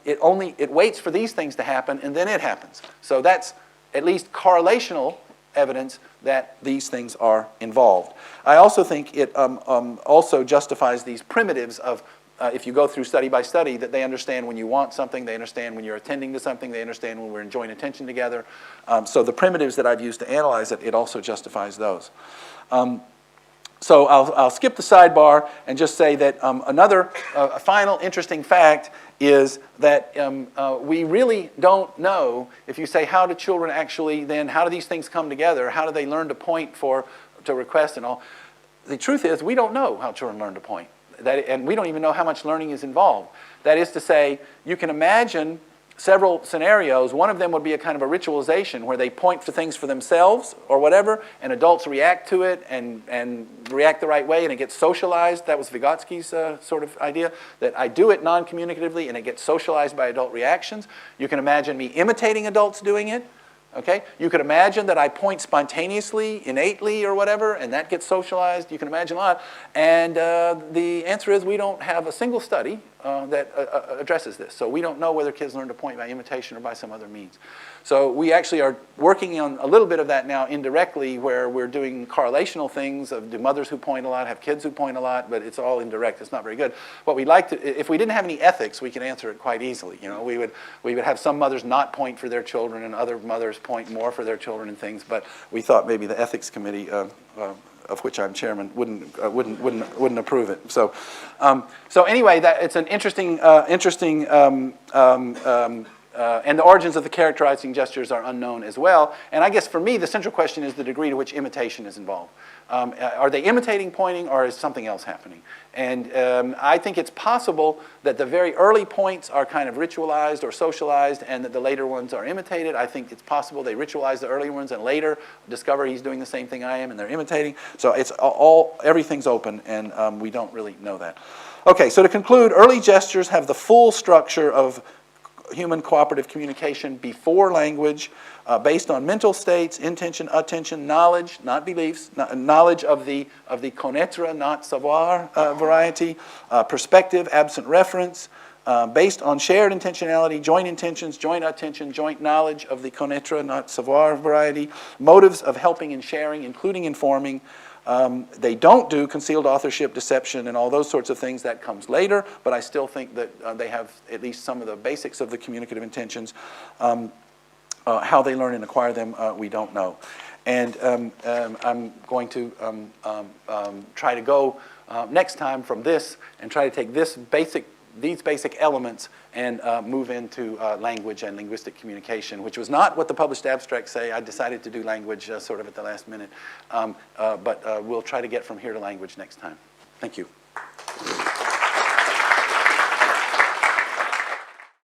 it waits for these things to happen and then it happens. So that's at least correlational evidence that these things are involved. I also think it also justifies these primitives of if you go through study by study, that they understand when you want something, they understand when you're attending to something, they understand when we're enjoying attention together. So the primitives that I've used to analyze it, it also justifies those. So I'll skip the sidebar and just say that another final interesting fact is that we really don't know, if you say how do children actually then, how do these things come together, how do they learn to point to request and all. The truth is we don't know how children learn to point. And we don't even know how much learning is involved. That is to say, you can imagine several scenarios. One of them would be a kind of a ritualization where they point to things for themselves or whatever, and adults react to it and react the right way, and it gets socialized. That was Vygotsky's sort of idea, that I do it non-communicatively and it gets socialized by adult reactions. You can imagine me imitating adults doing it. Okay? You could imagine that I point spontaneously, innately, or whatever, and that gets socialized. You can imagine a lot. And the answer is we don't have a single study that addresses this. So we don't know whether kids learn to point by imitation or by some other means. So we actually are working on a little bit of that now indirectly, where we're doing correlational things of do mothers who point a lot have kids who point a lot, but it's all indirect. It's not very good. What we'd like to, if we didn't have any ethics, we could answer it quite easily. You know, we would have some mothers not point for their children and other mothers point more for their children and things. But we thought maybe the ethics committee, of which I'm chairman, wouldn't approve it. So, so anyway, it's an interesting. And the origins of the characterizing gestures are unknown as well. And I guess for me, the central question is the degree to which imitation is involved. Are they imitating pointing, or is something else happening? And I think it's possible that the very early points are kind of ritualized or socialized, and that the later ones are imitated. I think it's possible they ritualize the early ones and later discover he's doing the same thing I am and they're imitating. So it's everything's open, and we don't really know that. Okay, so to conclude, early gestures have the full structure of human cooperative communication before language, based on mental states, intention, attention, knowledge, not beliefs, knowledge of the connaître, not savoir variety, perspective, absent reference, based on shared intentionality, joint intentions, joint attention, joint knowledge of the connaître, not savoir variety, motives of helping and sharing, including informing. They don't do concealed authorship, deception, and all those sorts of things. That comes later, but I still think that they have at least some of the basics of the communicative intentions. How they learn and acquire them, we don't know. And I'm going to try to go next time from this and try to take these basic elements and move into language and linguistic communication, which was not what the published abstracts say. I decided to do language sort of at the last minute. But we'll try to get from here to language next time. Thank you.